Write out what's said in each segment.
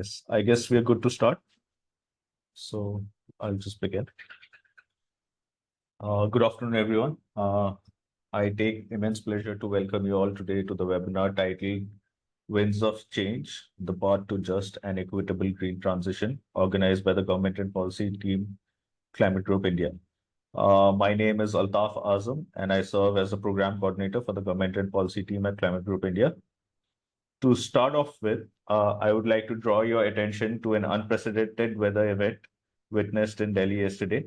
Yes, I guess we are good to start. So I'll just begin. Good afternoon, everyone. I take immense pleasure to welcome you all today to the webinar titled Winds of Change, the Path to Just and Equitable Green Transition, organized by the Government and Policy Team, Climate Group India. My name is Altaf Azam, and I serve as the Program Coordinator for the Government and Policy Team at Climate Group India. To start off with, I would like to draw your attention to an unprecedented weather event witnessed in Delhi yesterday,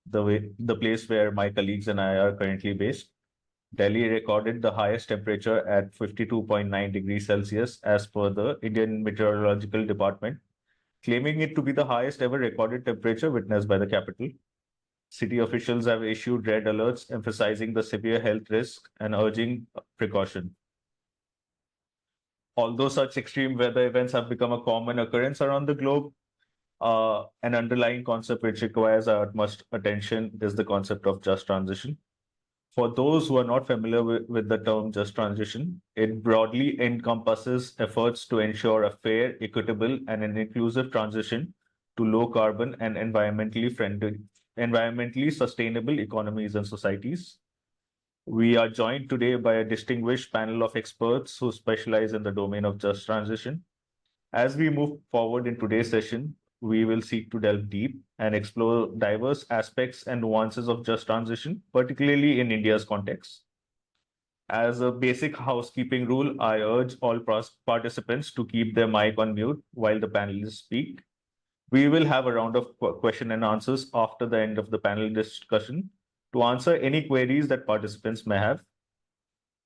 the place where my colleagues and I are currently based. Delhi recorded the highest temperature at 52.9 degrees Celsius as per the Indian Meteorological Department, claiming it to be the highest ever recorded temperature witnessed by the capital. City officials have issued red alerts emphasizing the severe health risk and urging precaution. Although such extreme weather events have become a common occurrence around the globe, an underlying concept which requires our utmost attention is the concept of just transition. For those who are not familiar with the term just transition, it broadly encompasses efforts to ensure a fair, equitable, and an inclusive transition to low carbon and environmentally sustainable economies and societies. We are joined today by a distinguished panel of experts who specialize in the domain of just transition. As we move forward in today's session, we will seek to delve deep and explore diverse aspects and nuances of just transition, particularly in India's context. As a basic housekeeping rule, I urge all participants to keep their mic on mute while the panelists speak. We will have a round of question and answers after the end of the panel discussion to answer any queries that participants may have.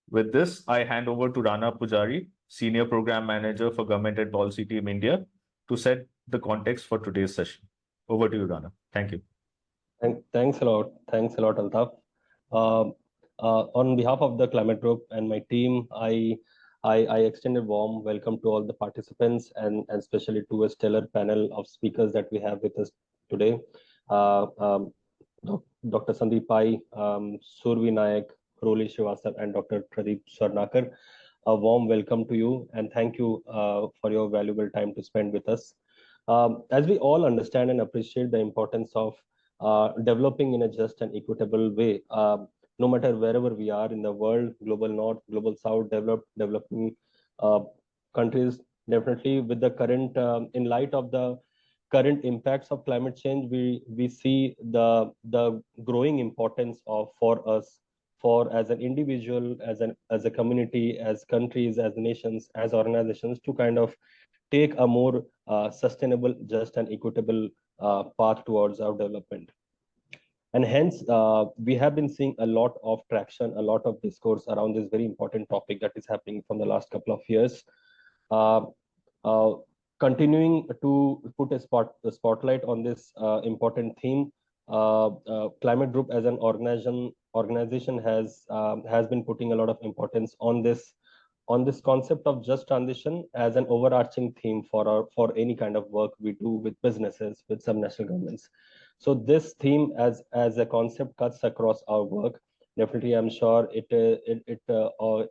With this, I hand over to Rana Pujari, Senior Program Manager for Government and Policy Team India, to set the context for today's session. Over to you, Rana. Thank you. Thanks a lot. Thanks a lot, Altaf. On behalf of the Climate Group and my team, I extend a warm welcome to all the participants and especially to a stellar panel of speakers that we have with us today. Dr. Sandeep Pai, Survi Nayak, Roli Srivastava, and Dr. Pradeep Swarnakar. A warm welcome to you and thank you for your valuable time to spend with us. As we all understand and appreciate the importance of developing in a just and equitable way, no matter wherever we are in the world, global north, global south, developing countries, definitely with the current, in light of the current impacts of climate change, we see the growing importance of for us, for as an individual, as a community, as countries, as nations, as organizations, to kind of take a more sustainable, just and equitable path towards our development. And hence, we have been seeing a lot of traction, a lot of discourse around this very important topic that is happening from the last couple of years. Continuing to put a spotlight on this important theme, Climate Group as an organization has been putting a lot of importance on this concept of just transition as an overarching theme for any kind of work we do with businesses, with some national governments. So this theme as a concept cuts across our work. Definitely, I'm sure it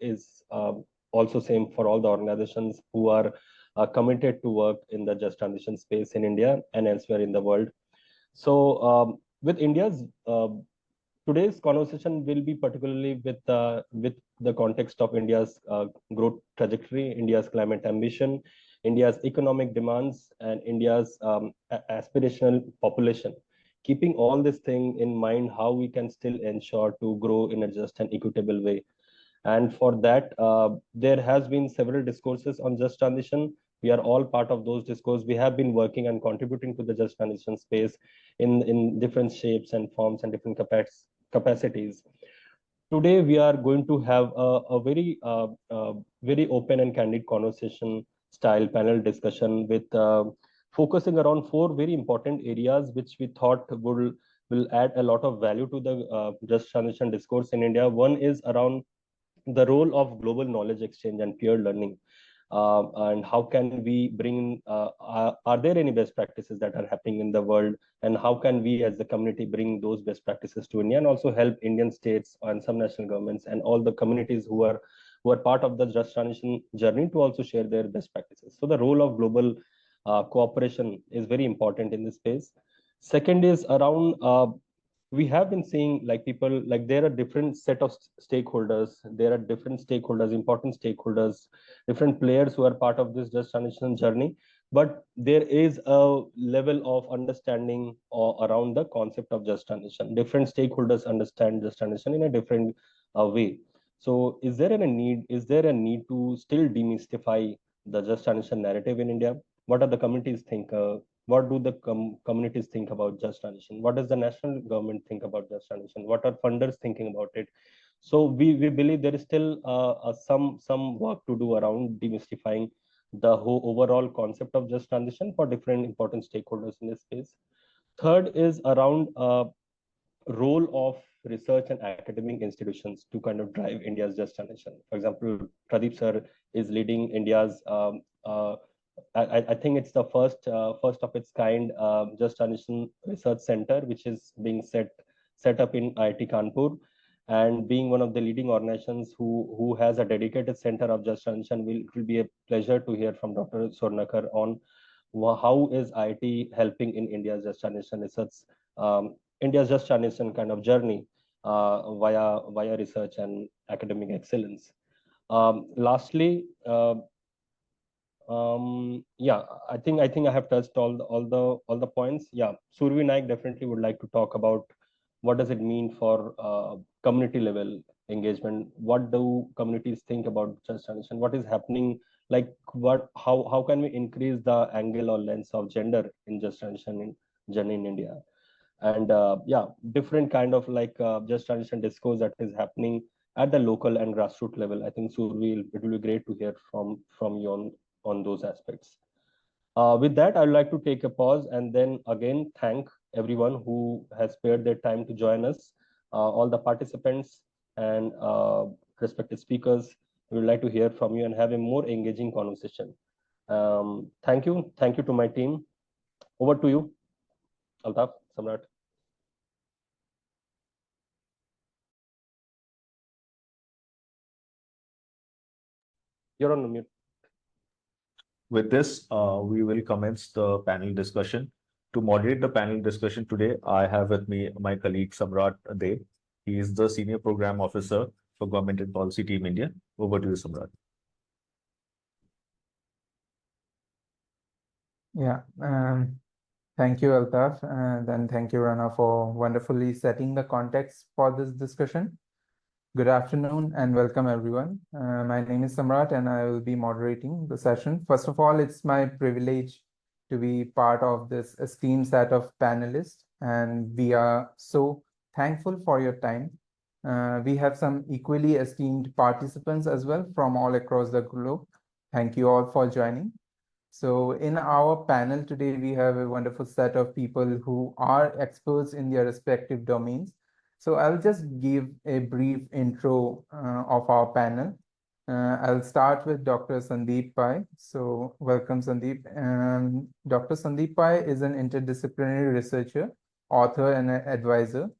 is also same for all the organizations who are committed to work in the just transition space in India and elsewhere in the world. So with India's today's conversation will be particularly with the context of India's growth trajectory, India's climate ambition, India's economic demands, and India's aspirational population. Keeping all this thing in mind, how we can still ensure to grow in a just and equitable way. And for that, there has been several discourses on just transition. We are all part of those discourses. We have been working and contributing to the just transition space in different shapes and forms and different capacities. Today, we are going to have a very open and candid conversation style panel discussion with focusing around 4 very important areas which we thought will add a lot of value to the just transition discourse in India. One is around the role of global knowledge exchange and peer learning. And how can we bring, are there any best practices that are happening in the world, and how can we as the community bring those best practices to India, and also help Indian states and some national governments and all the communities who are part of the just transition journey to also share their best practices. So the role of global cooperation is very important in this space. Second is around we have been seeing like people like there are different set of stakeholders. There are different stakeholders, important stakeholders, different players who are part of this just transition journey. But there is a level of understanding around the concept of just transition. Different stakeholders understand just transition in a different way. So is there a need? Is there a need to still demystify the just transition narrative in India? What are the communities think? What do the communities think about just transition? What does the national government think about just transition? What are funders thinking about it? So we believe there is still some work to do around demystifying the whole overall concept of just transition for different important stakeholders in this space. Third is around role of research and academic institutions to kind of drive India's just transition. For example, Pradeep sir is leading India's I think it's the first of its kind just transition research center, which is being set up in IIT Kanpur, and being one of the leading organizations who has a dedicated center of just transition. It will be a pleasure to hear from Dr. Sornakar on how is IIT helping in India's just transition research, India's just transition kind of journey via research and academic excellence. Lastly, yeah, I think I have touched all the points. Yeah, Survi Naik definitely would like to talk about what does it mean for community level engagement. What do communities think about just transition? What is happening? Like what? How can we increase the angle or lens of gender in just transition in journey in India? And yeah, different kind of like just transition discourse that is happening at the local and grassroots level. I think Survi, it will be great to hear from you on those aspects. With that, I'd like to take a pause and then again thank everyone who has spared their time to join us, all the participants and respected speakers. We would like to hear from you and have a more engaging conversation. Thank you. Thank you to my team. Over to you, Altaf, Samrat. You're on mute. With this, we will commence the panel discussion. To moderate the panel discussion today, I have with me my colleague Samrat Dev. He is the Senior Program Officer for Government and Policy Team India. Over to you, Samrat. Yeah, thank you, Altaf, and then thank you, Rana, for wonderfully setting the context for this discussion. Good afternoon and welcome, everyone. My name is Samrat and I will be moderating the session. First of all, it's my privilege to be part of this esteemed set of panelists, and we are so thankful for your time. We have some equally esteemed participants as well from all across the globe. Thank you all for joining. So in our panel today, we have a wonderful set of people who are experts in their respective domains. So I'll just give a brief intro of our panel. I'll start with Dr. Sandeep Pai. So welcome, Sandeep. Dr. Sandeep Pai is an interdisciplinary researcher, author, and an advisor.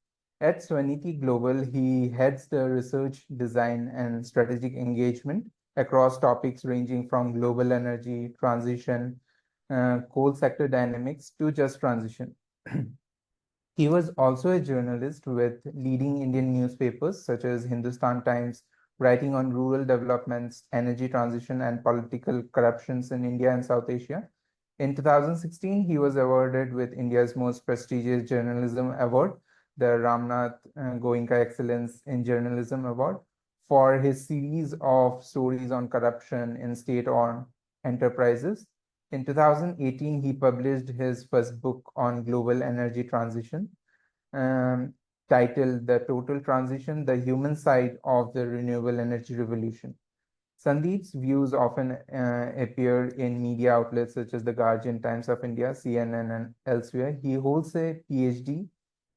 At Swaniti Global, he heads the research, design, and strategic engagement across topics ranging from global energy transition, coal sector dynamics to just transition. He was also a journalist with leading Indian newspapers such as Hindustan Times, writing on rural developments, energy transition, and political corruptions in India and South Asia. In 2016, he was awarded with India's most prestigious journalism award, the Ramnath Goenka Excellence in Journalism Award, for his series of stories on corruption in state-owned enterprises. In 2018, he published his first book on global energy transition, titled The Total Transition, The Human Side of the Renewable Energy Revolution. Sandeep's views often appear in media outlets such as The Guardian, Times of India, CNN, and elsewhere. He holds a PhD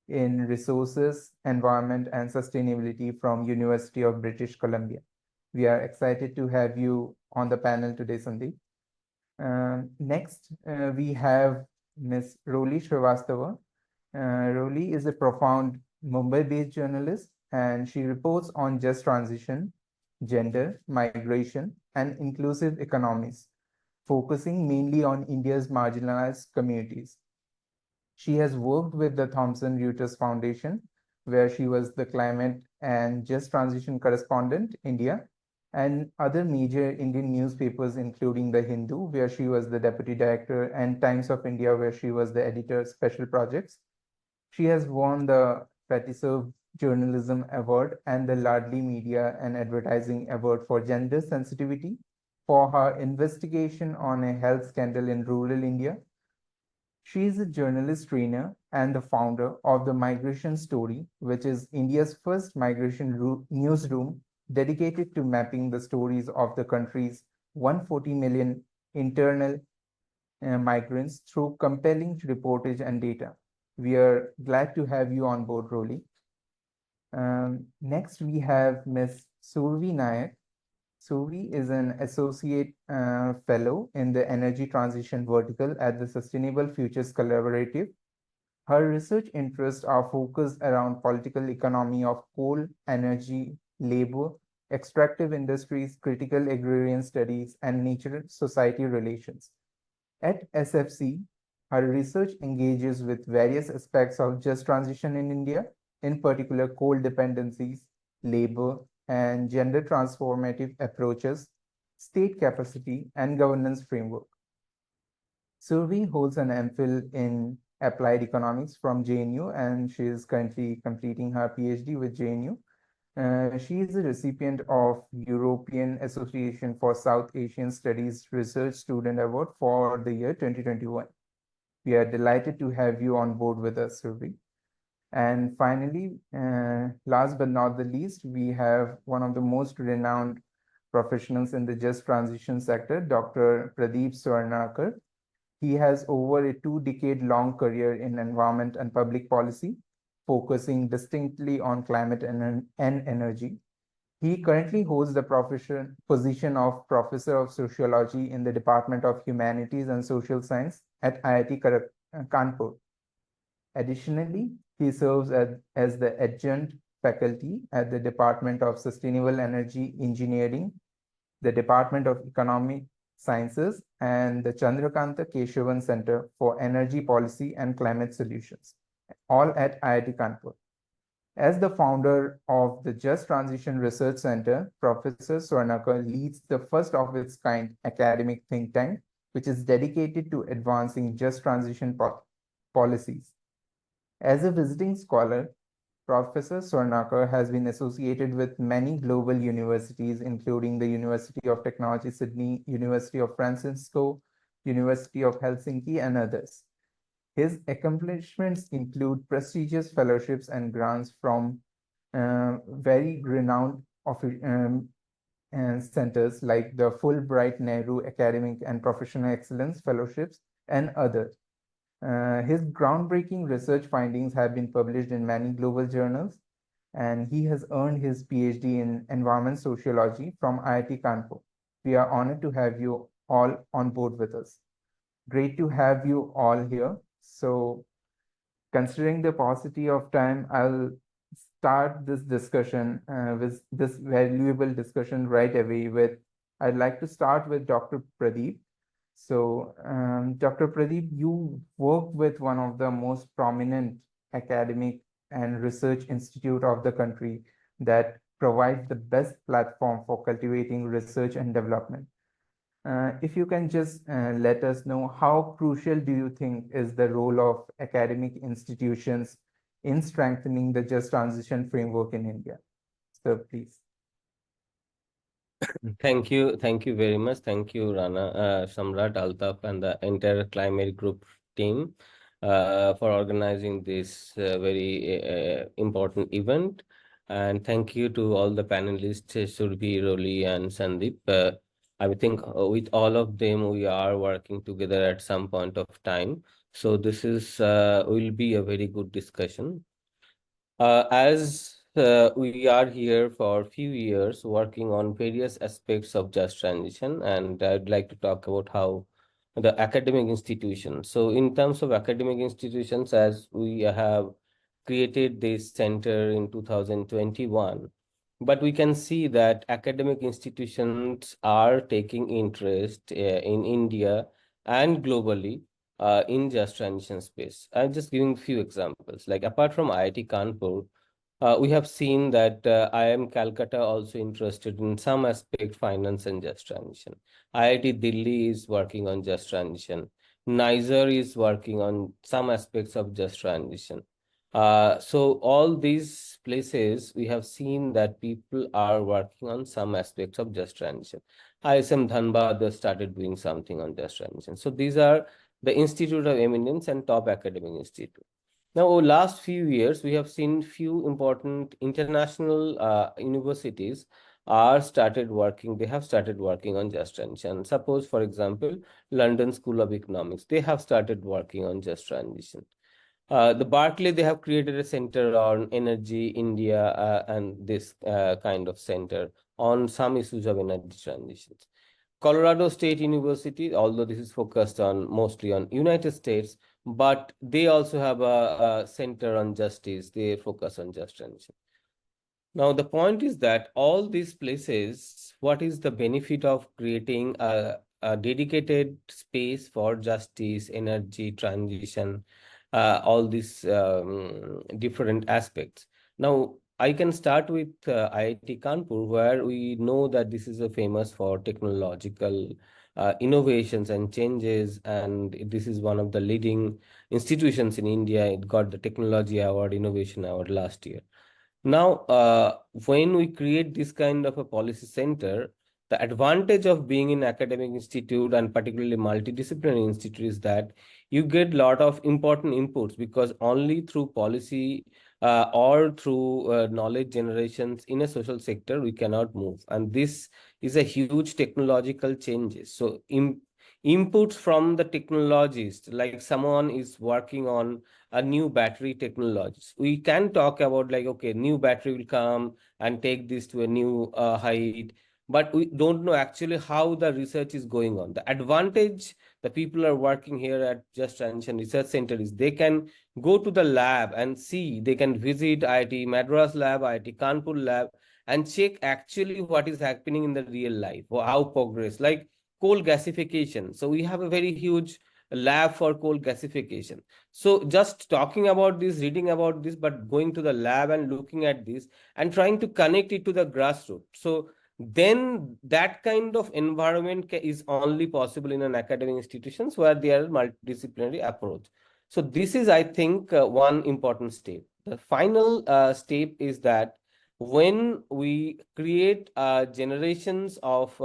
in Resources, Environment, and Sustainability from University of British Columbia. We are excited to have you on the panel today, Sandeep. Next, we have Ms. Roli Srivastava. Roli is a profound Mumbai-based journalist, and she reports on just transition, gender, migration, and inclusive economies. focusing mainly on India's marginalized communities. She has worked with the Thomson Reuters Foundation, where she was the climate and just transition correspondent, India, and other major Indian newspapers, including The Hindu, where she was the deputy director, and Times of India, where she was the editor, special projects. She has won the Petiserve Journalism Award and the Lardli Media and Advertising Award for gender sensitivity for her investigation on a health scandal in rural India. She is a journalist trainer and the founder of the Migration Story, which is India's first migration newsroom dedicated to mapping the stories of the country's 140 million internal migrants through compelling reportage and data. We are glad to have you on board, Roli. Next, we have Ms. Survi Nayak. Survi is an associate fellow in the energy transition vertical at the Sustainable Futures Collaborative. Her research interests are focused around political economy of coal, energy, labor, extractive industries, critical agrarian studies, and nature-society relations. At SFC, her research engages with various aspects of just transition in India, in particular coal dependencies, labor, and gender transformative approaches, state capacity, and governance framework. Survi holds an MPhil in Applied Economics from JNU, and she is currently completing her PhD with JNU. She is a recipient of European Association for South Asian Studies Research Student Award for the year 2021. We are delighted to have you on board with us, Survi. And finally, last but not the least, we have one of the most renowned professionals in the just transition sector, Dr. Pradeep Swarnakar. He has over a 2-decade-long career in environment and public policy, focusing distinctly on climate and energy. He currently holds the position of Professor of Sociology in the Department of Humanities and Social Science at IIT Kanpur. Additionally, he serves as the adjunct faculty at the Department of Sustainable Energy Engineering, the Department of Economic Sciences, and the Chandrakanta Keshavan Center for Energy Policy and Climate Solutions, all at IIT Kanpur. As the founder of the Just Transition Research Center, Professor Swarnakar leads the first of its kind academic think tank, which is dedicated to advancing just transition policies. As a visiting scholar, Professor Swarnakar has been associated with many global universities, including the University of Technology Sydney, University of Francisco, University of Helsinki, and others. His accomplishments include prestigious fellowships and grants from very renowned centers like the Fulbright Nehru Academic and Professional Excellence Fellowships and others. His groundbreaking research findings have been published in many global journals, and he has earned his PhD in environment sociology from IIT Kanpur. We are honored to have you all on board with us. Great to have you all here. So, considering the paucity of time, I'll start this discussion with this valuable discussion right away with, I'd like to start with Dr. Pradeep. So, Dr. Pradeep, you work with one of the most prominent academic and research institute of the country that provides the best platform for cultivating research and development. If you can just let us know how crucial do you think is the role of academic institutions in strengthening the just transition framework in India? So please. Thank you very much. Thank you, Rana, Samrat, Altaf, and the entire climate group team for organizing this very important event. And thank you to all the panelists, Surbi, Roli, and Sandeep. I think with all of them, we are working together at some point of time. So this is will be a very good discussion. As we are here for a few years working on various aspects of just transition, and I'd like to talk about how the academic institutions. So in terms of academic institutions, as we have created this center in 2021, But we can see that academic institutions are taking interest in India and globally in just transition space. I'm just giving few examples. Like apart from IIT Kanpur, we have seen that IIM Calcutta also interested in some aspect finance and just transition. IIT Delhi is working on just transition. Niger is working on some aspects of just transition. So all these places we have seen that people are working on some aspects of just transition. ISM Dhanbad has started doing something on just transition. So these are the Institute of Eminence and top academic institute. Now, over last few years, we have seen few important international universities are started working. They have started working on just transition. Suppose, for example, London School of Economics, they have started working on just transition. The Berkeley, they have created a center on energy, India, and this kind of center on some issues of energy transitions. Colorado State University, although this is focused on mostly on United States, but they also have a center on justice. They focus on just transition. Now, the point is that all these places, what is the benefit of creating a dedicated space for justice, energy, transition, all these different aspects? Now, I can start with IIT Kanpur, where we know that this is a famous for technological innovations and changes, and this is one of the leading institutions in India. It got the Technology Award, Innovation Award last year. Now, when we create this kind of a policy center, the advantage of being in academic institute and particularly multidisciplinary institute is that you get a lot of important inputs, because only through policy or through knowledge generations in a social sector we cannot move. And this is a huge technological changes. So inputs from the technologists, like someone is working on a new battery technologies. We can talk about like, okay, new battery will come and take this to a new height, but we don't know actually how the research is going on. The advantage the people are working here at Just Transition Research Center is they can go to the lab and see, they can visit IIT Madras lab, IIT Kanpur lab, and check actually what is happening in the real life or how progress, like coal gasification. So we have a very huge lab for coal gasification. So just talking about this, reading about this, but going to the lab and looking at this and trying to connect it to the grassroots. So then that kind of environment is only possible in an academic institutions where there are multidisciplinary approach. So this is, I think, one important step. The final step is that when we create generations of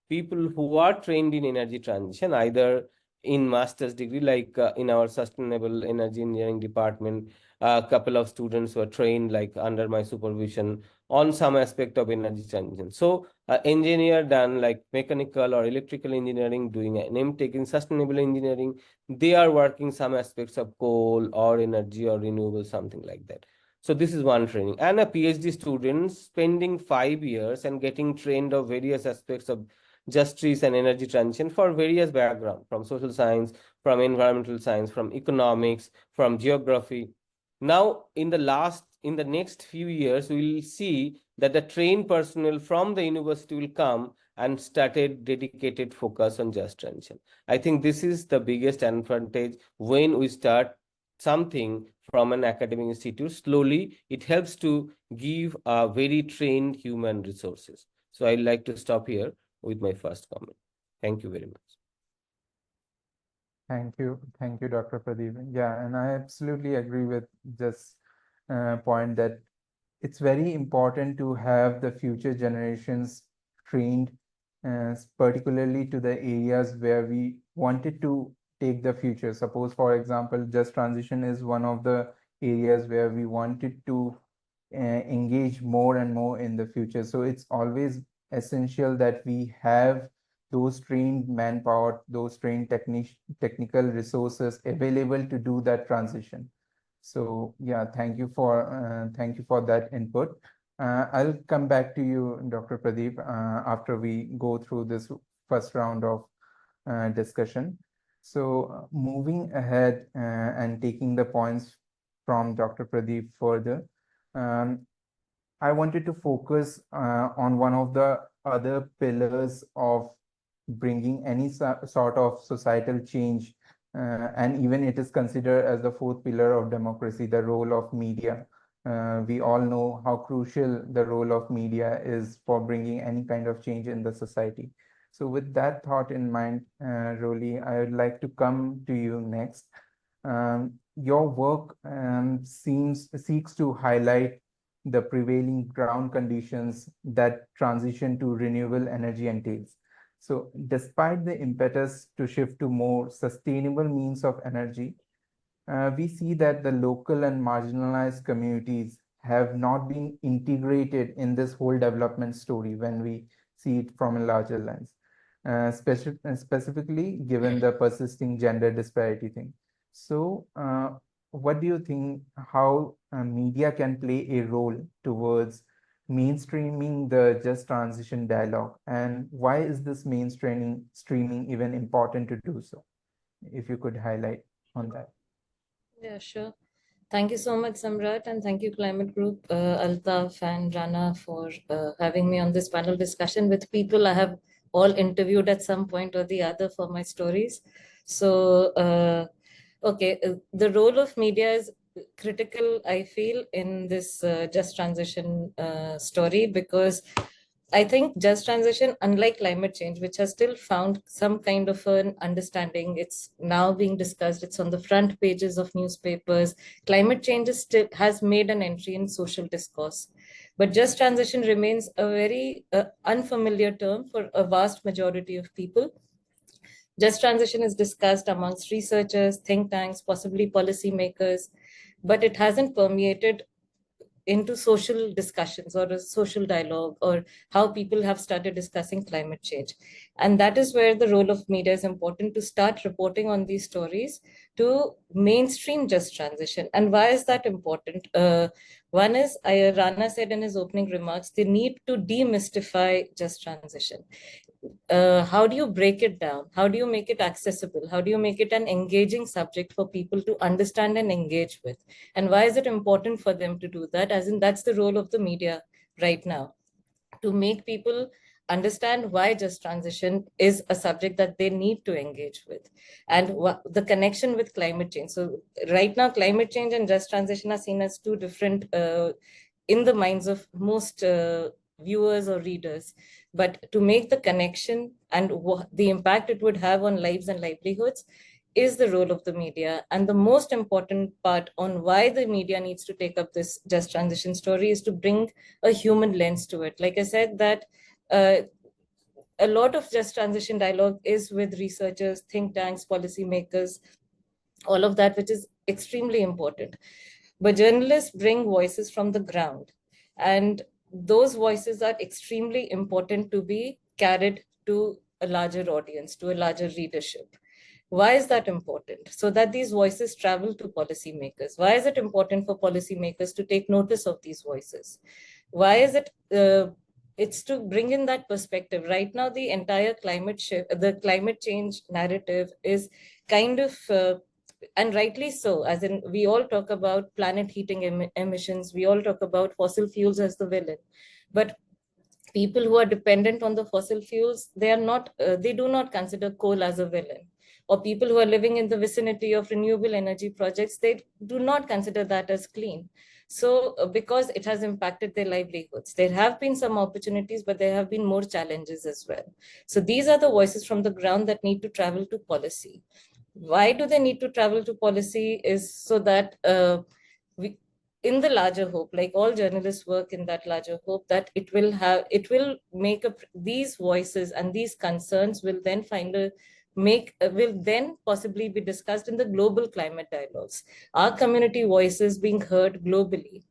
people who are trained in energy transition, either in master's degree, like in our sustainable energy engineering department, a couple of students were trained like under my supervision on some aspect of energy transition. So engineer done like mechanical or electrical engineering, doing an MTech in sustainable engineering, they are working some aspects of coal or energy or renewable, something like that. So this is one training. And a PhD student spending 5 years and getting trained of various aspects of justice and energy transition for various backgrounds, from social science, from environmental science, from economics, from geography. Now, in the next few years, we will see that the trained personnel from the university will come and started dedicated focus on just transition. I think this is the biggest advantage when we start something from an academic institute. Slowly, it helps to give very trained human resources. So I'd like to stop here with my first comment. Thank you very much. Thank you, Dr. Pradeep. Yeah, and I absolutely agree with this point that it's very important to have the future generations trained, particularly to the areas where we wanted to take the future. Suppose, for example, just transition is one of the areas where we wanted to engage more and more in the future. So it's always essential that we have those trained manpower, those trained technical resources available to do that transition. So yeah, thank you for that input. I'll come back to you, Dr. Pradeep, after we go through this first round of discussion. So moving ahead and taking the points from Dr. Pradeep further, um, I wanted to focus on one of the other pillars of bringing any sort of societal change, and even it is considered as the fourth pillar of democracy, the role of media. We all know how crucial the role of media is for bringing any kind of change in the society. So with that thought in mind, Roli, I would like to come to you next. Your work seeks to highlight the prevailing ground conditions that transition to renewable energy entails. So, despite the impetus to shift to more sustainable means of energy, we see that the local and marginalized communities have not been integrated in this whole development story when we see it from a larger lens, specifically given the persisting gender disparity thing. So, what do you think how media can play a role towards mainstreaming the just transition dialogue, and why is this mainstreaming streaming even important to do so? If you could highlight on that. Yeah, sure. Thank you so much, Samrat, and thank you, Climate Group, Altaf and Rana, for having me on this panel discussion with people I have all interviewed at some point or the other for my stories. So, okay, the role of media is critical, I feel, in this just transition story, because I think just transition, unlike climate change, which has still found some kind of an understanding, it's now being discussed, it's on the front pages of newspapers. Climate change is still has made an entry in social discourse. But just transition remains a very unfamiliar term for a vast majority of people. Just transition is discussed amongst researchers, think tanks, possibly policymakers, but it hasn't permeated into social discussions or a social dialogue, or how people have started discussing climate change. And that is where the role of media is important, to start reporting on these stories, to mainstream just transition. And why is that important? One is, Rana said in his opening remarks, the need to demystify just transition. How do you break it down? How do you make it accessible? How do you make it an engaging subject for people to understand and engage with? And why is it important for them to do that? As in, that's the role of the media right now, to make people understand why just transition is a subject that they need to engage with, and the connection with climate change. So right now, climate change and just transition are seen as two different in the minds of most viewers or readers. But to make the connection and the impact it would have on lives and livelihoods is the role of the media. And the most important part on why the media needs to take up this just transition story is to bring a human lens to it. Like I said, that a lot of just transition dialogue is with researchers, think tanks, policymakers, all of that, which is extremely important. But journalists bring voices from the ground, and those voices are extremely important to be carried to a larger audience, to a larger readership. Why is that important? So that these voices travel to policymakers. Why is it important for policymakers to take notice of these voices? Why is it? It's to bring in that perspective. Right now, the entire climate shift, the climate change narrative is kind of, and rightly so, as in we all talk about planet heating emissions, we all talk about fossil fuels as the villain. But people who are dependent on the fossil fuels, they are not, they do not consider coal as a villain. Or people who are living in the vicinity of renewable energy projects, they do not consider that as clean. So because it has impacted their livelihoods, there have been some opportunities, but there have been more challenges as well. So these are the voices from the ground that need to travel to policy. Why do they need to travel to policy? Is so that we, in the larger hope, like all journalists work in that larger hope, that it will make up these voices, and these concerns will then will then possibly be discussed in the global climate dialogues. Our community voices being heard globally.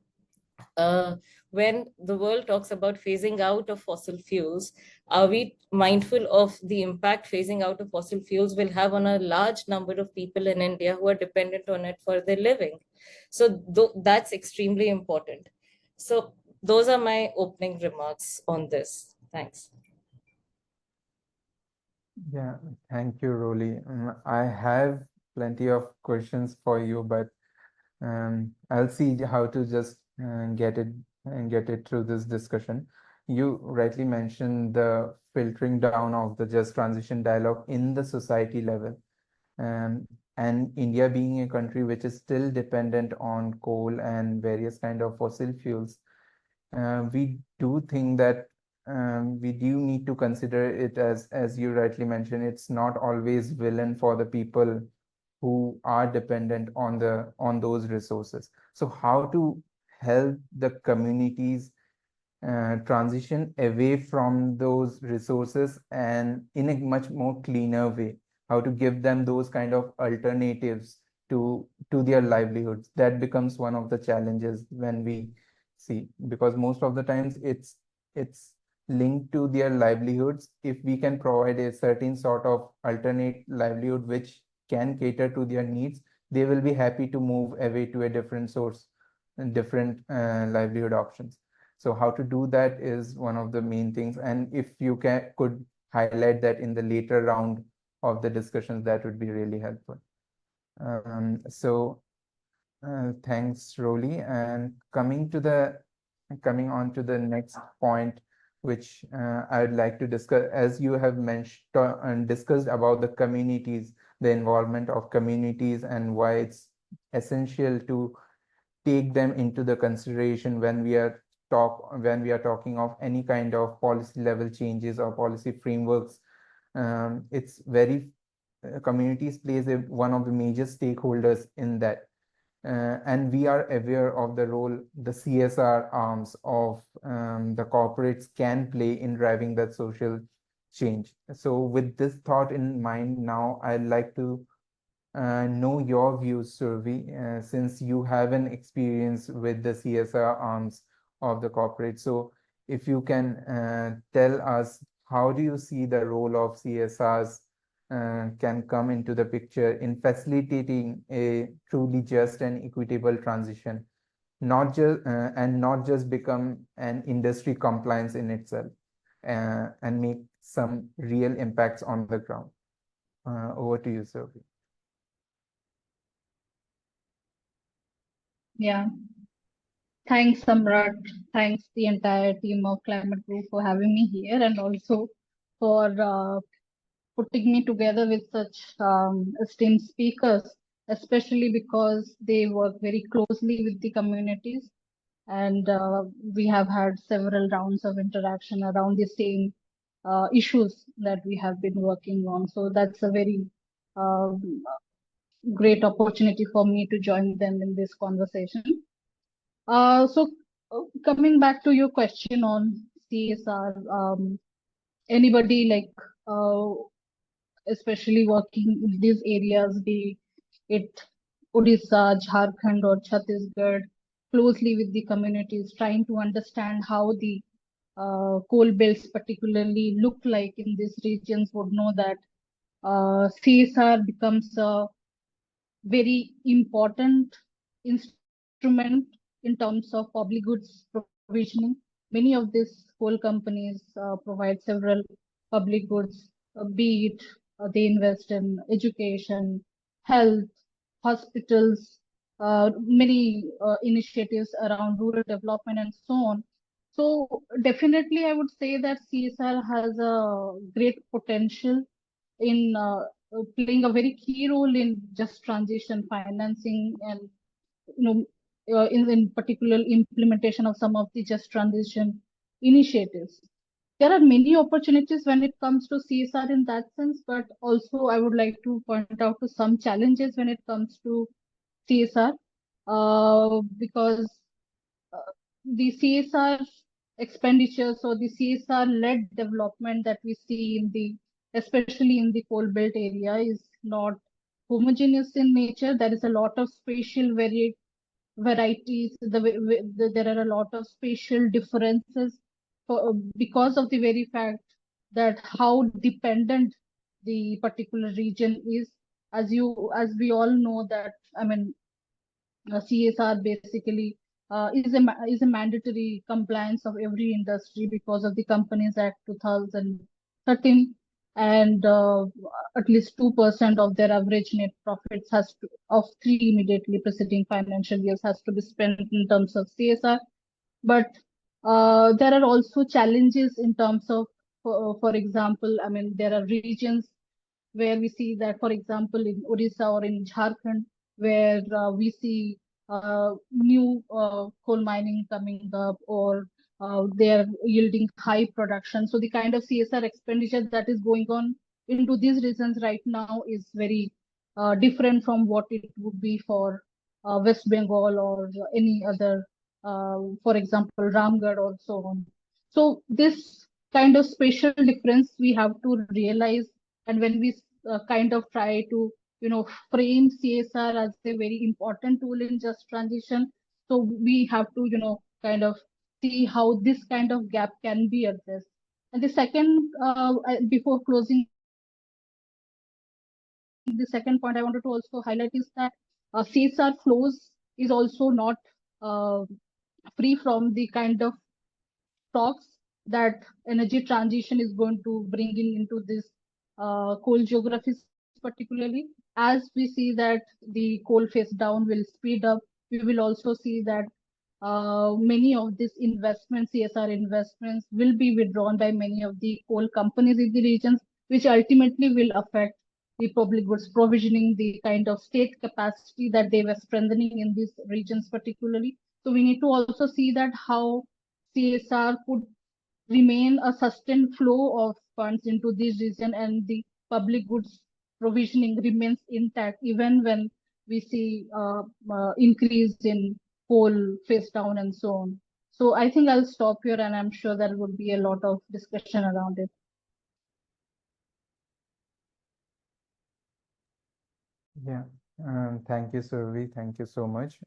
When the world talks about phasing out of fossil fuels, are we mindful of the impact phasing out of fossil fuels will have on a large number of people in India who are dependent on it for their living? So that's extremely important. So those are my opening remarks on this. Thanks. Yeah, thank you, Roli. I have plenty of questions for you, but I'll see how to just get it get it through this discussion. You rightly mentioned the filtering down of the just transition dialogue in the society level. Um, and India being a country which is still dependent on coal and various kind of fossil fuels, we do think that we do need to consider it as you rightly mentioned, it's not always villain for the people who are dependent on those resources. So how to help the communities transition away from those resources and in a much more cleaner way, how to give them those kind of alternatives to their livelihoods. That becomes one of the challenges when we see, because most of the times it's linked to their livelihoods. If we can provide a certain sort of alternate livelihood which can cater to their needs, they will be happy to move away to a different source and different livelihood options. So how to do that is one of the main things. And if you could highlight that in the later round of the discussions, that would be really helpful. Thanks, Roli. And coming on to the next point, which I'd like to discuss, as you have mentioned and discussed about the communities, the involvement of communities, and why it's essential to take them into the consideration when we are talking of any kind of policy level changes or policy frameworks. It's very communities plays one of the major stakeholders in that. And we are aware of the role the CSR arms of the corporates can play in driving that social change. So with this thought in mind, now I'd like to know your views, Survi, since you have an experience with the CSR arms of the corporate. So if you can tell us, how do you see the role of CSRs can come into the picture in facilitating a truly just and equitable transition, not just become an industry compliance in itself, and make some real impacts on the ground. Over to you, Survi. Yeah, thanks, Samrat. Thanks the entire team of Climate Group for having me here, and also for putting me together with such esteemed speakers, especially because they work very closely with the communities. And we have had several rounds of interaction around the same issues that we have been working on. So that's a very great opportunity for me to join them in this conversation. Coming back to your question on CSR, anybody like especially working in these areas, be it Odisha, Jharkhand, or Chhattisgarh, closely with the communities, trying to understand how the coal belts particularly look like in these regions, would know that CSR becomes a very important instrument in terms of public goods provisioning. Many of these coal companies provide several public goods, be it they invest in education, health, hospitals, many initiatives around rural development and so on. So definitely, I would say that CSR has a great potential in playing a very key role in just transition financing, and you know in particular implementation of some of the just transition initiatives. There are many opportunities when it comes to CSR in that sense, but also I would like to point out to some challenges when it comes to CSR, because the CSR expenditures or the CSR led development that we see in the, especially in the coal belt area, is not homogeneous in nature. There is a lot of spatial varieties. There are a lot of spatial differences because of the very fact that how dependent the particular region is. As we all know that, I mean, CSR basically is a mandatory compliance of every industry because of the Companies Act 2013, and at least 2% of their average net profits of 3 immediately preceding financial years has to be spent in terms of CSR. But there are also challenges in terms of, for example, I mean, there are regions where we see that, for example, in Odisha or in Jharkhand, where we see new coal mining coming up, or they are yielding high production. So the kind of CSR expenditure that is going on into these regions right now is very different from what it would be for West Bengal or any other, for example, Ramgarh or so on. So this kind of spatial difference we have to realize, and when we kind of try to frame CSR as a very important tool in just transition, so we have to kind of see how this kind of gap can be addressed. And the second, before closing, the second point I wanted to also highlight is that CSR flows is also not uh, free from the kind of talks that energy transition is going to bring into this coal geographies, particularly as we see that the coal phase down will speed up. We will also see that many of these investments, CSR investments, will be withdrawn by many of the coal companies in the regions, which ultimately will affect the public goods provisioning, the kind of state capacity that they were strengthening in these regions particularly. So we need to also see that how CSR could remain a sustained flow of funds into this region, and the public goods provisioning remains intact even when we see increase in coal face down and so on. So I think I'll stop here, and I'm sure there would be a lot of discussion around it. Yeah, thank you, Survi. Thank you so much.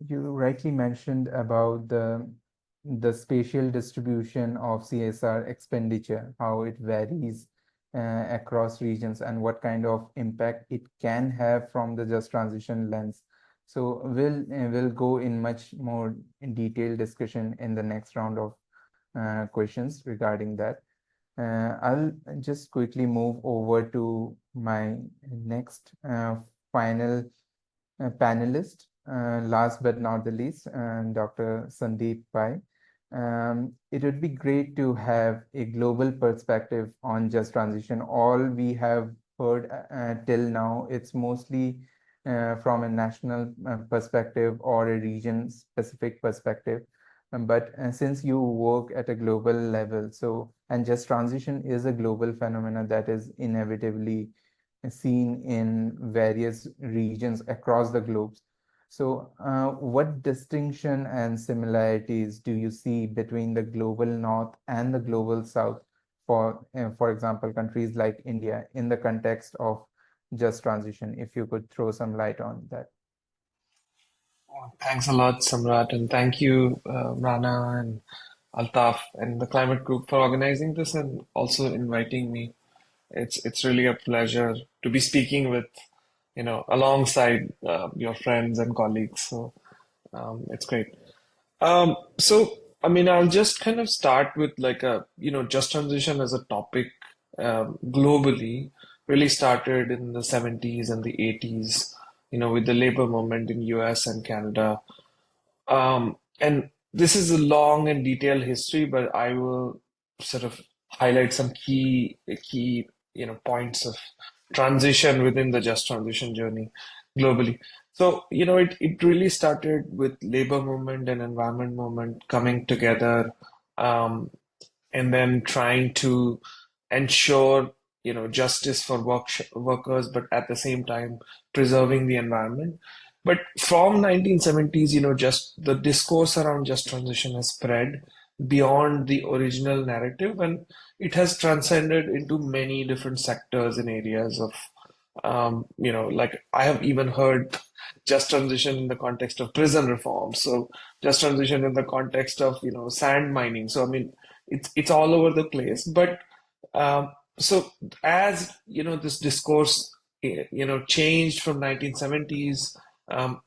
You rightly mentioned about the spatial distribution of CSR expenditure, how it varies across regions, and what kind of impact it can have from the just transition lens. So we'll go in much more in detailed discussion in the next round of questions regarding that. I'll just quickly move over to my next final panelist, last but not the least, Dr. Sandeep Pai. It would be great to have a global perspective on just transition. All we have heard till now, it's mostly from a national perspective or a region-specific perspective. But since you work at a global level, and just transition is a global phenomenon that is inevitably seen in various regions across the globe. So, what distinction and similarities do you see between the global north and the global south for example, countries like India in the context of just transition? If you could throw some light on that. Thanks a lot, Samrat, and thank you, Rana and Altaf and the Climate Group for organizing this and also inviting me. It's really a pleasure to be speaking with, alongside your friends and colleagues. So it's great. So I mean, I'll just kind of start with like just transition as a topic globally really started in the 70s and the 80s, with the labor movement in US and Canada. And this is a long and detailed history, but I will sort of highlight some key, points of transition within the just transition journey globally. So, it really started with labor movement and environment movement coming together, um, and then trying to ensure, justice for workers, but at the same time preserving the environment. But from 1970s, just the discourse around just transition has spread beyond the original narrative, and it has transcended into many different sectors and areas of, like I have even heard just transition in the context of prison reform. So just transition in the context of, sand mining. So I mean, it's all over the place. But so as this discourse changed from 1970s,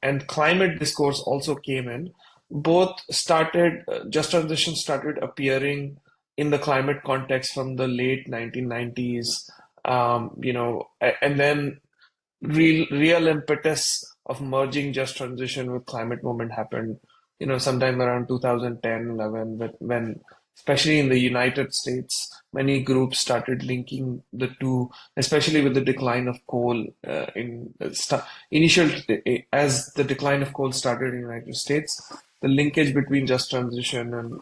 and climate discourse also came in, both started just transition started appearing in the climate context from the late 1990s, and then real impetus of merging just transition with climate movement happened sometime around 2010, 11, when especially in the United States, many groups started linking the two, especially with the decline of coal initial as the decline of coal started in the United States, the linkage between just transition and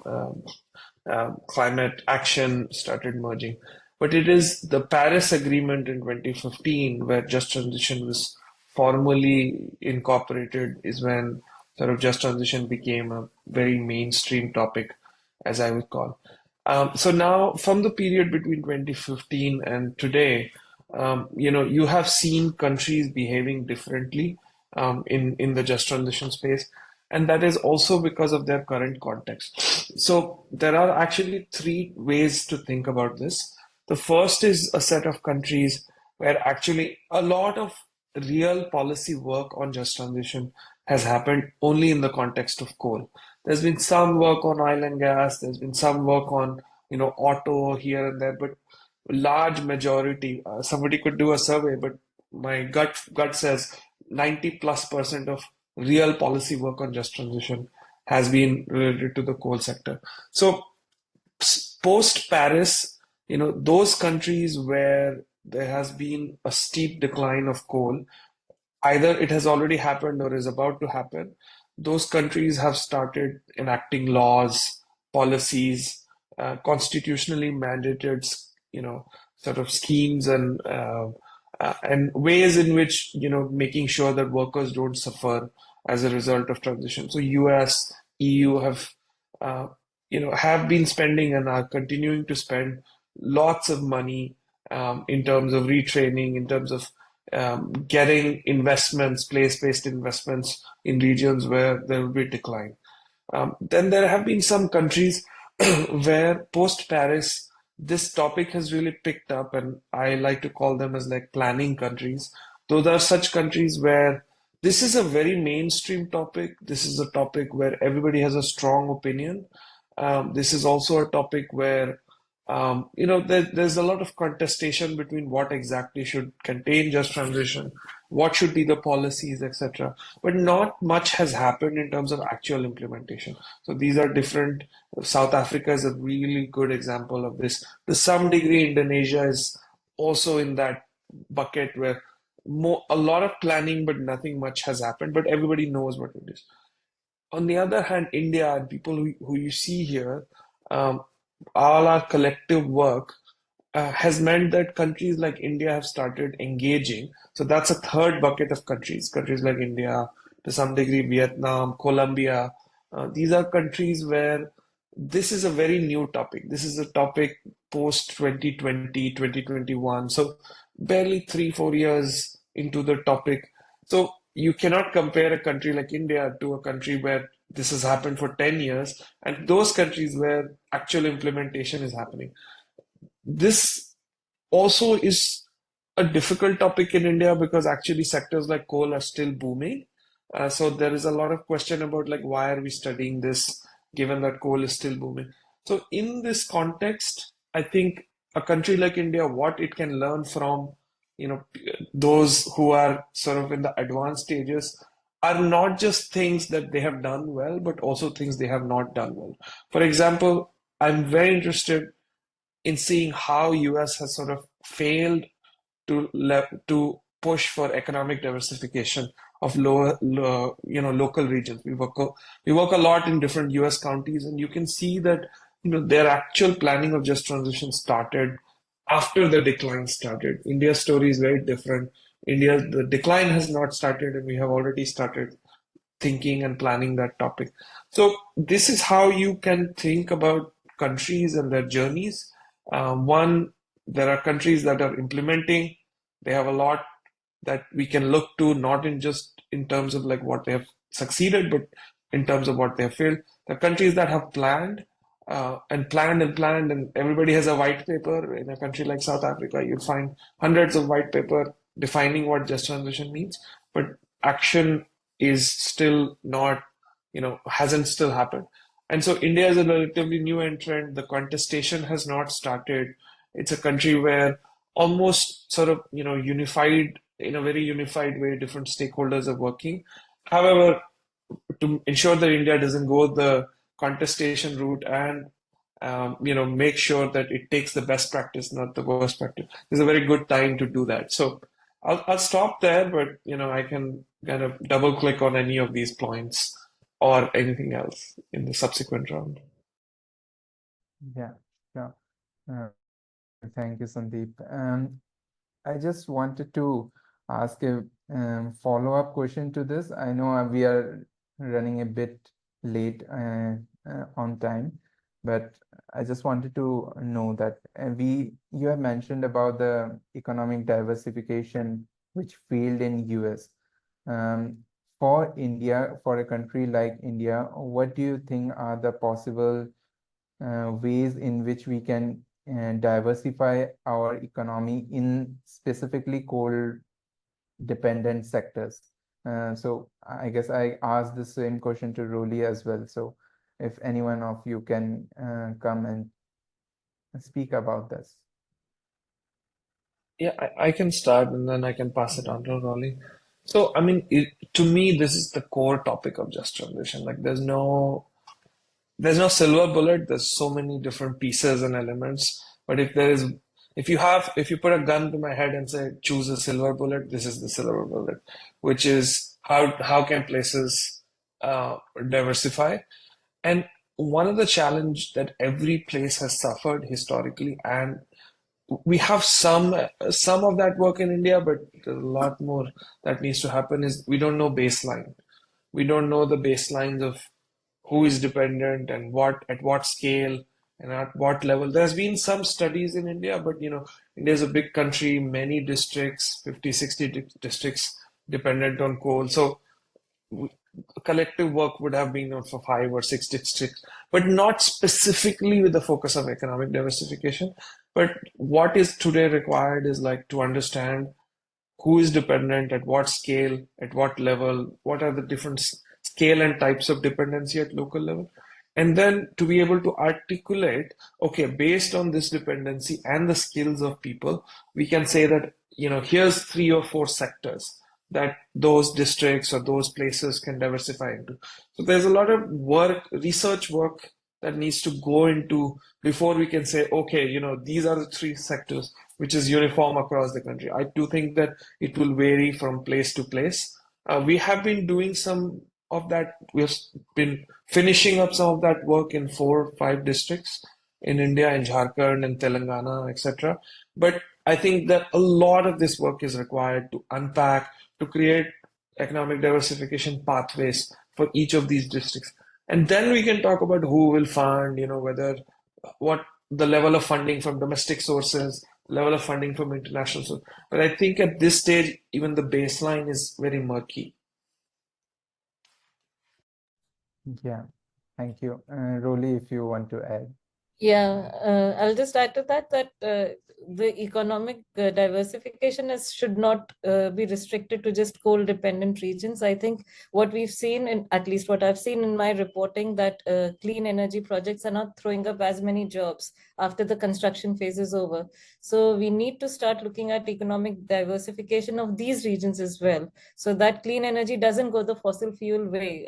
climate action started merging. But it is the Paris Agreement in 2015 where just transition was formally incorporated, is when sort of just transition became a very mainstream topic, as I would call. So now, from the period between 2015 and today, you have seen countries behaving differently in the just transition space, and that is also because of their current context. So there are actually three ways to think about this. The first is a set of countries where actually a lot of real policy work on just transition has happened only in the context of coal. There's been some work on oil and gas, there's been some work on, auto here and there, but large majority, somebody could do a survey, but my gut says 90+% of real policy work on just transition has been related to the coal sector. So post Paris, those countries where there has been a steep decline of coal, either it has already happened or is about to happen, those countries have started enacting laws, policies, constitutionally mandated, sort of schemes and ways in which, making sure that workers don't suffer as a result of transition. So US, EU uh, have been spending and are continuing to spend lots of money in terms of retraining, in terms of getting investments, place-based investments in regions where there will be decline. Then there have been some countries where post-Paris, this topic has really picked up, and I like to call them as like planning countries. Those are such countries where this is a very mainstream topic. This is a topic where everybody has a strong opinion. This is also a topic where there's a lot of contestation between what exactly should contain just transition, what should be the policies, etc. But not much has happened in terms of actual implementation. So these are different. South Africa is a really good example of this. To some degree, Indonesia is also in that bucket where a lot of planning, but nothing much has happened, but everybody knows what it is. On the other hand, India and people who you see here, um, all our collective work has meant that countries like India have started engaging. So that's a third bucket of countries like India, to some degree, Vietnam, Colombia. These are countries where this is a very new topic. This is a topic post 2020, 2021. So barely 3, 4 years into the topic. So you cannot compare a country like India to a country where this has happened for 10 years and those countries where actual implementation is happening. This also is a difficult topic in India because actually sectors like coal are still booming. So there is a lot of question about like why are we studying this given that coal is still booming. So in this context, I think a country like India, what it can learn from, those who are sort of in the advanced stages are not just things that they have done well, but also things they have not done well. For example, I'm very interested in seeing how US has sort of failed to push for economic diversification of local regions. We work a lot in different US counties, and you can see that their actual planning of just transition started after the decline started. India's story is very different. The decline has not started, and we have already started thinking and planning that topic. So this is how you can think about countries and their journeys. One, there are countries that are implementing. They have a lot that we can look to, not in just in terms of like what they have succeeded, but in terms of what they have failed. There are countries that have planned and planned and planned, and everybody has a white paper. In a country like South Africa, you'll find hundreds of white paper defining what just transition means, but action is still not, hasn't still happened. And so India is a relatively new entrant. The contestation has not started. It's a country where almost sort of, unified, in a very unified way, different stakeholders are working. However, to ensure that India doesn't go the contestation route and make sure that it takes the best practice, not the worst practice. This is a very good time to do that. So I'll stop there, but I can kind of double click on any of these points or anything else in the subsequent round. Yeah, sure. Thank you, Sandeep. I just wanted to ask a follow-up question to this. I know we are running a bit late on time, but I just wanted to know that you have mentioned about the economic diversification which failed in US. For India, for a country like India, what do you think are the possible ways in which we can diversify our economy in specifically coal dependent sectors? So I guess I asked the same question to Roli as well. So if anyone of you can come and speak about this. Yeah, I can start and then I can pass it on to Rolly. So, I mean, to me, this is the core topic of just transition. Like, there's no silver bullet. There's so many different pieces and elements. But if you put a gun to my head and say, choose a silver bullet, this is the silver bullet, which is how can places diversify? And one of the challenge that every place has suffered historically, and we have some of that work in India, but there's a lot more that needs to happen, is we don't know baseline. We don't know the baselines of who is dependent and at what scale and at what level. There's been some studies in India, but India is a big country, many districts, 50, 60 districts dependent on coal. So collective work would have been for 5 or 6 districts, but not specifically with the focus of economic diversification. But what is today required is like to understand who is dependent, at what scale, at what level, what are the different scale and types of dependency at local level. And then to be able to articulate, okay, based on this dependency and the skills of people, we can say that, here's 3 or 4 sectors that those districts or those places can diversify into. So there's a lot of research work that needs to go into before we can say, okay, these are the 3 sectors which is uniform across the country. I do think that it will vary from place to place. We have been doing some of that. We've been finishing up some of that work in 4 or 5 districts in India, in Jharkhand and Telangana, etc. But I think that a lot of this work is required to unpack, to create economic diversification pathways for each of these districts. And then we can talk about who will fund, what the level of funding from domestic sources, level of funding from international sources. But I think at this stage, even the baseline is very murky. Yeah, thank you. Roli, if you want to add. Yeah, I'll just add to that the economic diversification should not be restricted to just coal-dependent regions. I think what we've seen, at least what I've seen in my reporting, that clean energy projects are not throwing up as many jobs after the construction phase is over. So we need to start looking at economic diversification of these regions as well, so that clean energy doesn't go the fossil fuel way,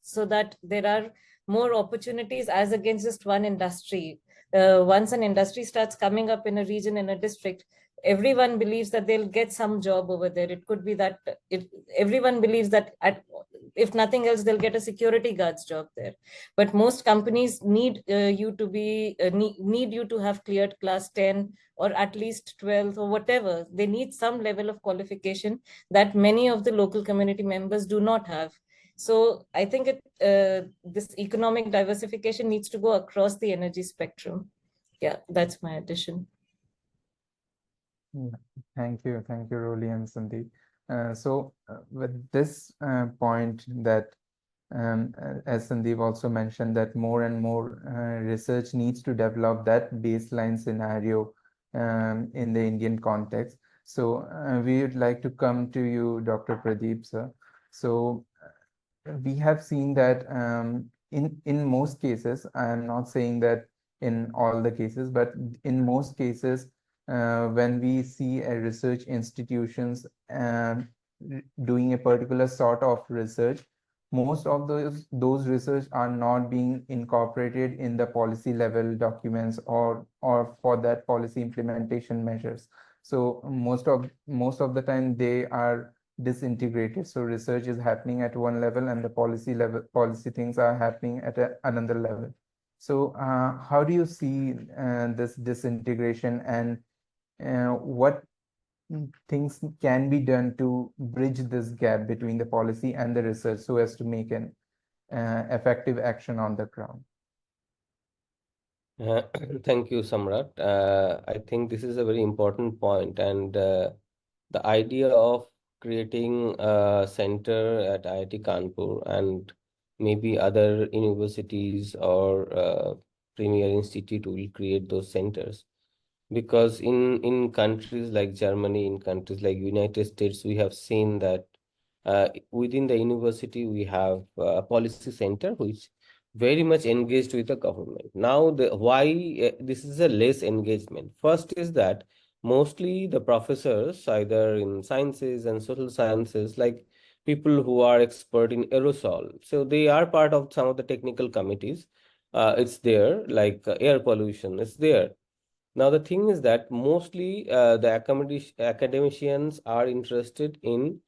so that there are more opportunities as against just one industry. Once an industry starts coming up in a region, in a district, everyone believes that they'll get some job over there. It could be that everyone believes that if nothing else, they'll get a security guard's job there. But most companies need you to have cleared class 10 or at least 12 or whatever. They need some level of qualification that many of the local community members do not have. So I think this economic diversification needs to go across the energy spectrum. Yeah, that's my addition. Yeah, thank you, Roli and Sandeep. So with this point that, as Sandeep also mentioned, that more and more research needs to develop that baseline scenario in the Indian context. So we would like to come to you, Dr. Pradeep, sir. So we have seen that in most cases, I am not saying that in all the cases, but in most cases, when we see a research institutions doing a particular sort of research, most of those research are not being incorporated in the policy level documents or for that policy implementation measures. So most of the time they are disintegrated. So research is happening at one level and the policy things are happening at another level. So how do you see this disintegration, and what things can be done to bridge this gap between the policy and the research so as to make an effective action on the ground? Thank you, Samrat. I think this is a very important point, and the idea of creating a center at IIT Kanpur and maybe other universities or premier institute will create those centers, because in countries like Germany, in countries like United States, we have seen that within the university we have a policy center which very much engaged with the government. Now, why this is a less engagement? First is that mostly the professors, either in sciences and social sciences, like people who are expert in aerosol, so they are part of some of the technical committees. It's there, like air pollution, it's there. Now, the thing is that mostly the academicians are interested in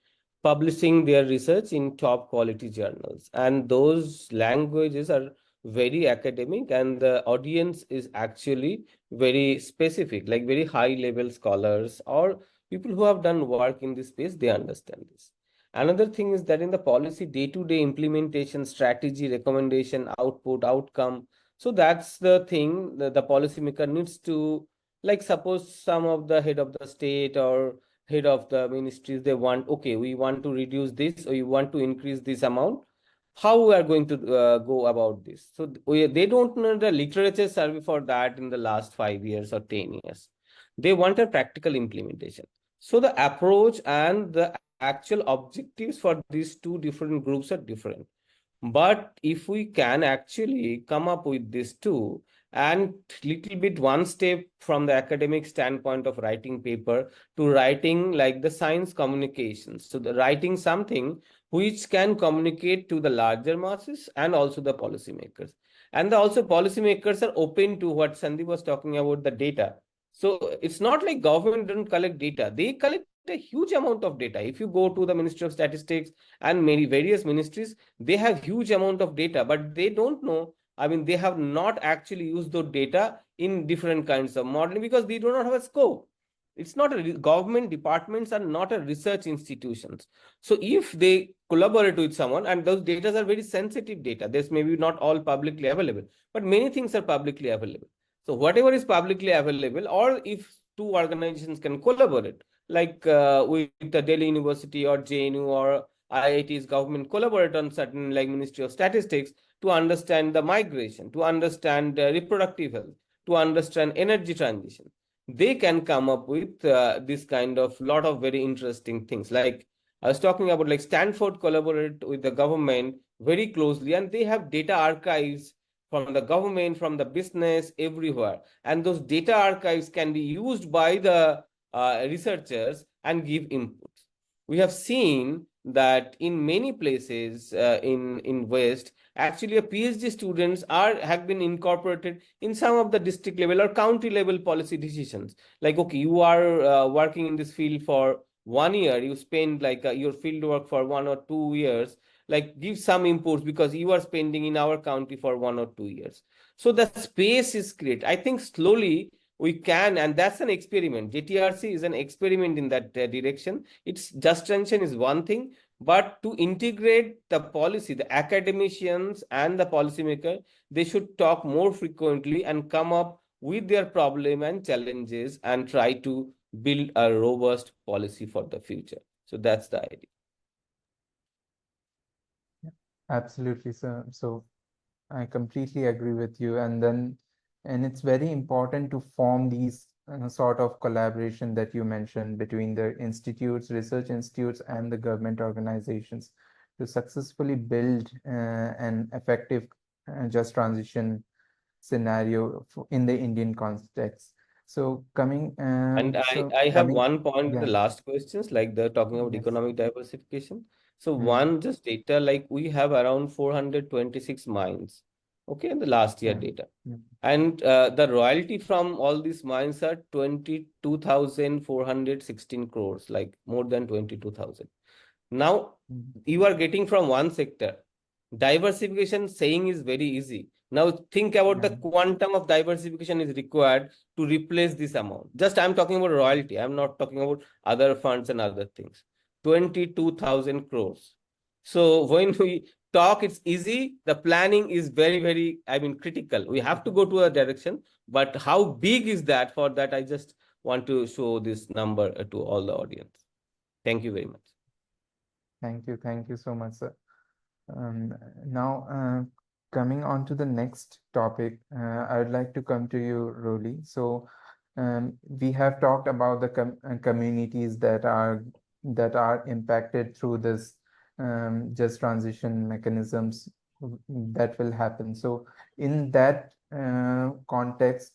publishing their research in top quality journals, and those languages are very academic, and the audience is actually very specific, like very high level scholars or people who have done work in this space, they understand this. Another thing is that in the policy day-to-day implementation, strategy, recommendation, output, outcome, so that's the thing that the policymaker needs to, like suppose some of the head of the state or head of the ministries, they want, okay, we want to reduce this or we want to increase this amount. How we are going to go about this? So they don't know the literature survey for that in the last 5 years or 10 years. They want a practical implementation. So the approach and the actual objectives for these two different groups are different. But if we can actually come up with these two and little bit one step from the academic standpoint of writing paper to writing like the science communications, so the writing something which can communicate to the larger masses and also the policymakers. And also policymakers are open to what Sandeep was talking about, the data. So it's not like government don't collect data. They collect a huge amount of data. If you go to the Ministry of Statistics and many various ministries, they have huge amount of data, but they don't know. I mean, they have not actually used those data in different kinds of modeling because they do not have a scope. It's not a government departments are not a research institutions. So if they collaborate with someone, and those data are very sensitive data, this may be not all publicly available, but many things are publicly available. So whatever is publicly available, or if two organizations can collaborate, like with the Delhi University or JNU or IIT's government collaborate on certain, like Ministry of Statistics, to understand the migration, to understand reproductive health, to understand energy transition. They can come up with this kind of lot of very interesting things. Like I was talking about, like Stanford collaborate with the government very closely, and they have data archives from the government, from the business, everywhere. And those data archives can be used by the researchers and give inputs. We have seen that in many places in West, actually a PhD students have been incorporated in some of the district level or county level policy decisions. Like, okay, you are working in this field for 1 year, you spend like your field work for 1 or 2 years, like give some inputs because you are spending in our county for 1 or 2 years. So the space is created. I think slowly we can, and that's an experiment. JTRC is an experiment in that direction. It's just transition is one thing, but to integrate the policy, the academicians and the policymaker, they should talk more frequently and come up with their problem and challenges and try to build a robust policy for the future. So that's the idea. Absolutely, sir. So I completely agree with you. And it's very important to form these sort of collaboration that you mentioned between the institutes, research institutes, and the government organizations to successfully build an effective just transition scenario in the Indian context. So coming And so I have coming one point in yeah the last questions, like the talking about yes economic diversification. So one just data, like we have around 426 mines, okay, in the last year data. And the royalty from all these mines are 22,416 crores, like more than 22,000. Now you are getting from one sector. Diversification saying is very easy. Now think about the quantum of diversification is required to replace this amount. Just I'm talking about royalty. I'm not talking about other funds and other things. 22,000 crores. So when we talk, it's easy. The planning is very, very, I mean, critical. We have to go to a direction, but how big is that? For that, I just want to show this number to all the audience. Thank you very much. Thank you so much, sir. Now, coming on to the next topic, I would like to come to you, Roli. So, we have talked about the communities that are impacted through this just transition mechanisms that will happen. So, in that context,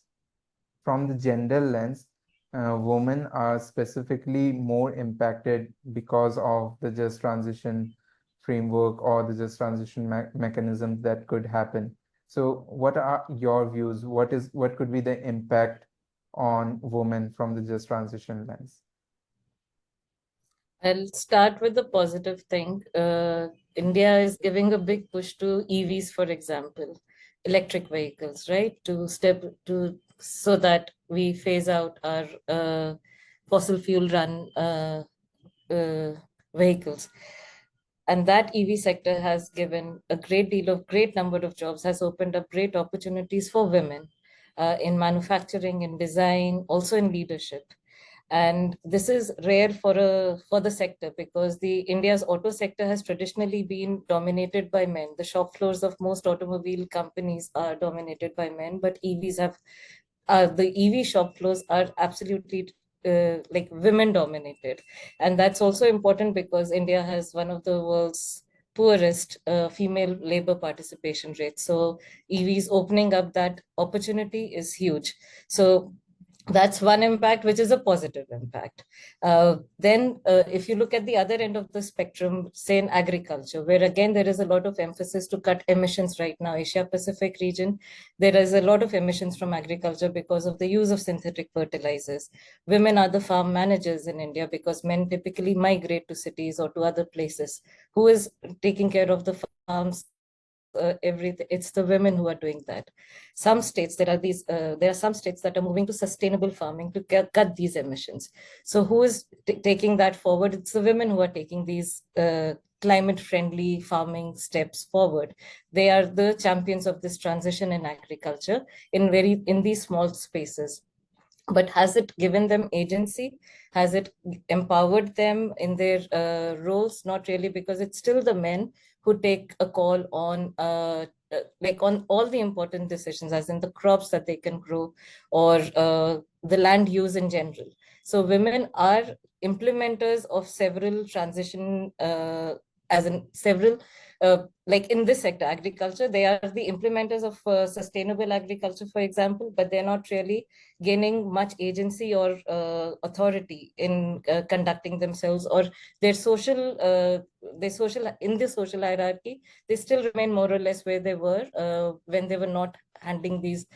from the gender lens, women are specifically more impacted because of the just transition framework or the just transition mechanisms that could happen. So what are your views? What could be the impact on women from the just transition lens? I'll start with the positive thing. India is giving a big push to EVs, for example, electric vehicles, right? So that we phase out our fossil fuel run vehicles. And that EV sector has given a great number of jobs, has opened up great opportunities for women in manufacturing, in design, also in leadership. And this is rare for the sector, because the India's auto sector has traditionally been dominated by men. The shop floors of most automobile companies are dominated by men, but the EV shop floors are absolutely like women dominated. And that's also important because India has one of the world's poorest female labor participation rates. So EVs opening up that opportunity is huge. So that's one impact, which is a positive impact. Then if you look at the other end of the spectrum, say in agriculture, where again there is a lot of emphasis to cut emissions right now, Asia Pacific region, there is a lot of emissions from agriculture because of the use of synthetic fertilizers. Women are the farm managers in India because men typically migrate to cities or to other places. Who is taking care of the farms? Everything, it's the women who are doing that. Some states, there are some states that are moving to sustainable farming to cut these emissions. So who is taking that forward? It's the women who are taking these climate friendly farming steps forward. They are the champions of this transition in agriculture in these small spaces. But has it given them agency? Has it empowered them in their roles? Not really, because it's still the men who take a call on like on all the important decisions, as in the crops that they can grow or the land use in general. So women are implementers of several transition, as in several, like in this sector, agriculture, they are the implementers of sustainable agriculture, for example, but they're not really gaining much agency or authority in conducting themselves, or their social in the social hierarchy. They still remain more or less where they were when they were not handling these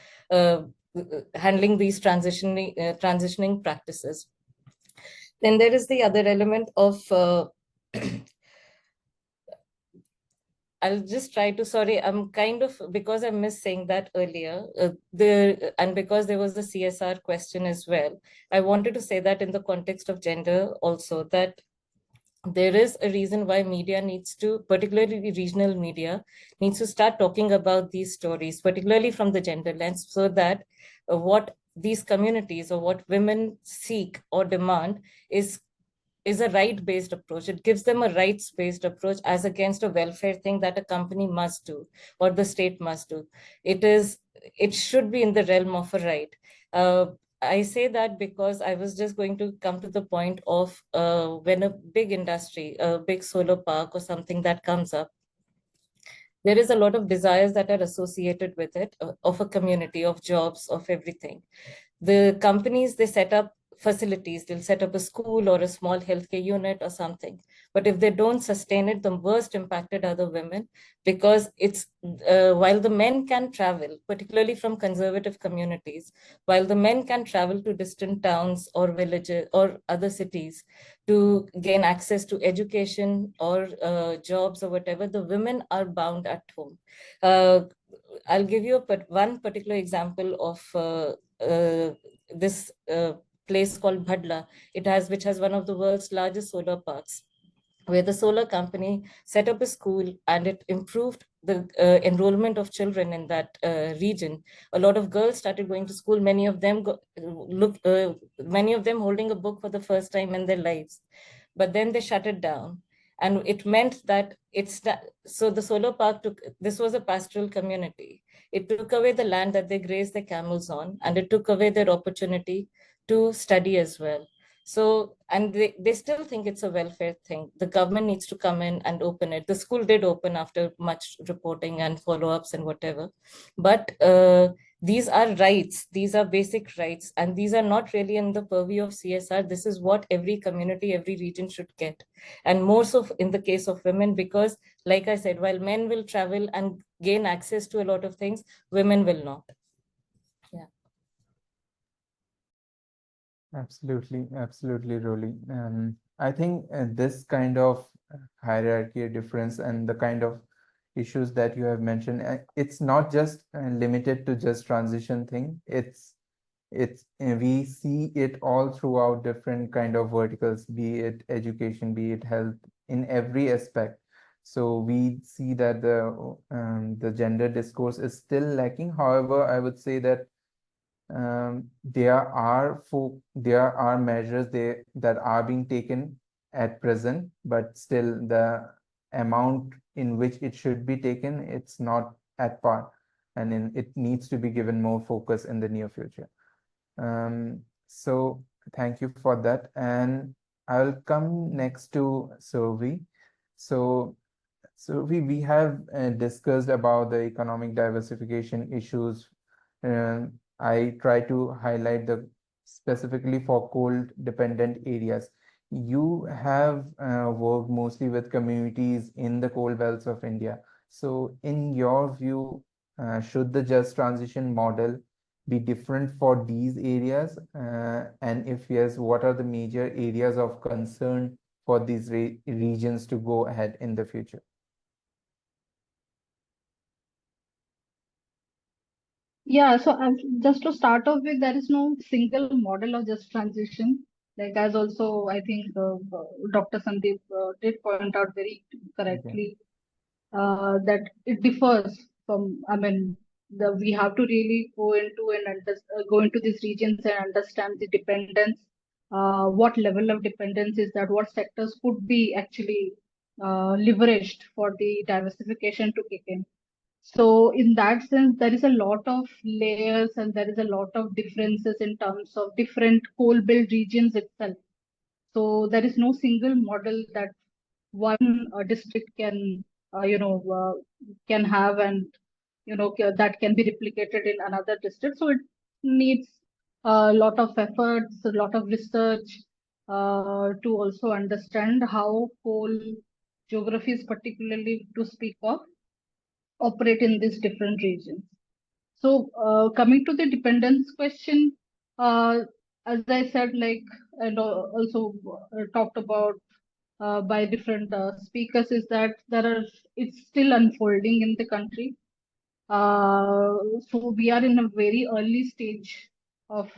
transitioning practices. Then there is the other element of I'll just try to, sorry, I'm kind of, because I missed saying that earlier, and because there was the CSR question as well, I wanted to say that in the context of gender also, that there is a reason why media needs to, particularly regional media, needs to start talking about these stories, particularly from the gender lens, so that what these communities or what women seek or demand is a right-based approach. It gives them a rights-based approach as against a welfare thing that a company must do or the state must do. It should be in the realm of a right. I say that because I was just going to come to the point of when a big industry, a big solar park or something that comes up, there is a lot of desires that are associated with it, of a community, of jobs, of everything. The companies, they set up facilities. They'll set up a school or a small healthcare unit or something. But if they don't sustain it, the worst impacted are the women, because it's while the men can travel, particularly from conservative communities, while the men can travel to distant towns or villages or other cities to gain access to education or jobs or whatever, the women are bound at home. I'll give you one particular example of this place called Bhadla. Which has one of the world's largest solar parks, where the solar company set up a school and it improved the enrollment of children in that region. A lot of girls started going to school. Many of them many of them holding a book for the first time in their lives. But then they shut it down, and it meant that so the solar park this was a pastoral community. It took away the land that they grazed their camels on, and it took away their opportunity to study as well. So, and they still think it's a welfare thing. The government needs to come in and open it. The school did open after much reporting and follow-ups and whatever. But these are rights. These are basic rights. And these are not really in the purview of CSR. This is what every community, every region should get. And more so in the case of women, because like I said, while men will travel and gain access to a lot of things, women will not. Yeah. Absolutely, absolutely, Roli. I think this kind of hierarchy difference and the kind of issues that you have mentioned, it's not just limited to just transition thing. It's we see it all throughout different kind of verticals, be it education, be it health, in every aspect. So we see that the gender discourse is still lacking. However, I would say that there are measures that are being taken at present, but still the amount in which it should be taken, it's not at par, and it needs to be given more focus in the near future. So thank you for that, and I'll come next to Survi. So we have discussed about the economic diversification issues. I try to highlight the specifically for coal dependent areas. You have worked mostly with communities in the coal belts of India. So in your view, should the just transition model be different for these areas? And if yes, what are the major areas of concern for these regions to go ahead in the future? Yeah, so just to start off with, there is no single model of just transition. Like as also, I think Dr. Sandeep did point out very correctly that it differs from. I mean, we have to really go go into these regions and understand the dependence. What level of dependence is that? What sectors could be actually leveraged for the diversification to kick in? So in that sense, there is a lot of layers and there is a lot of differences in terms of different coal belt regions itself. So there is no single model that one district can, can have, and that can be replicated in another district. So it needs a lot of efforts, a lot of research to also understand how coal geographies, particularly to speak of, operate in these different regions. So coming to the dependence question, as I said, like, and also talked about by different speakers, is that it's still unfolding in the country. So we are in a very early stage of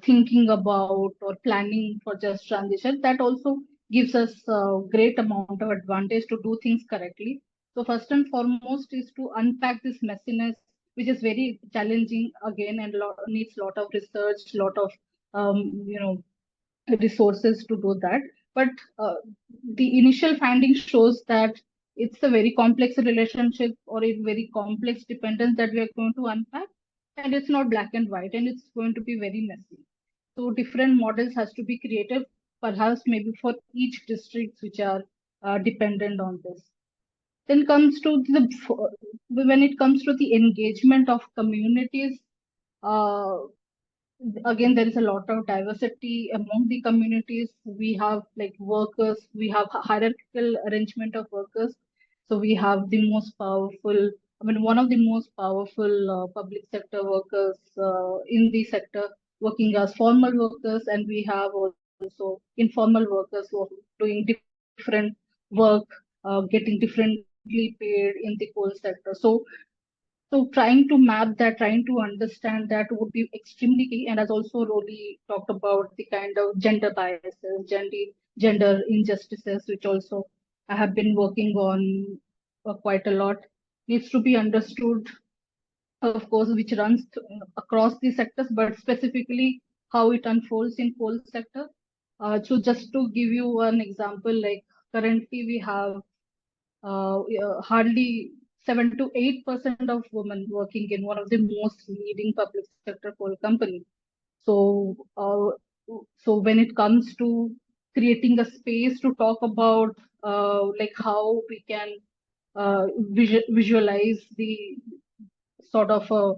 thinking about or planning for just transition. That also gives us a great amount of advantage to do things correctly. So first and foremost is to unpack this messiness, which is very challenging again, and needs a lot of research, lot of resources to do that. But the initial finding shows that it's a very complex relationship or a very complex dependence that we are going to unpack, and it's not black and white, and it's going to be very messy. So different models has to be created, perhaps maybe for each districts which are dependent on this. Then comes to when it comes to the engagement of communities, uh, again, there is a lot of diversity among the communities. We have like workers, we have hierarchical arrangement of workers. So we have the most powerful, I mean, one of the most powerful public sector workers in the sector working as formal workers, and we have also informal workers who are doing different work, getting differently paid in the coal sector. So trying to map that, trying to understand that would be extremely key. And as also Roli talked about the kind of gender biases, gender injustices, which also I have been working on quite a lot, needs to be understood, of course, which runs across the sectors, but specifically how it unfolds in coal sector. So just to give you an example, like currently we have hardly 7 to 8% of women working in one of the most leading public sector coal company. So, so when it comes to creating a space to talk about like how we can visualize the sort of a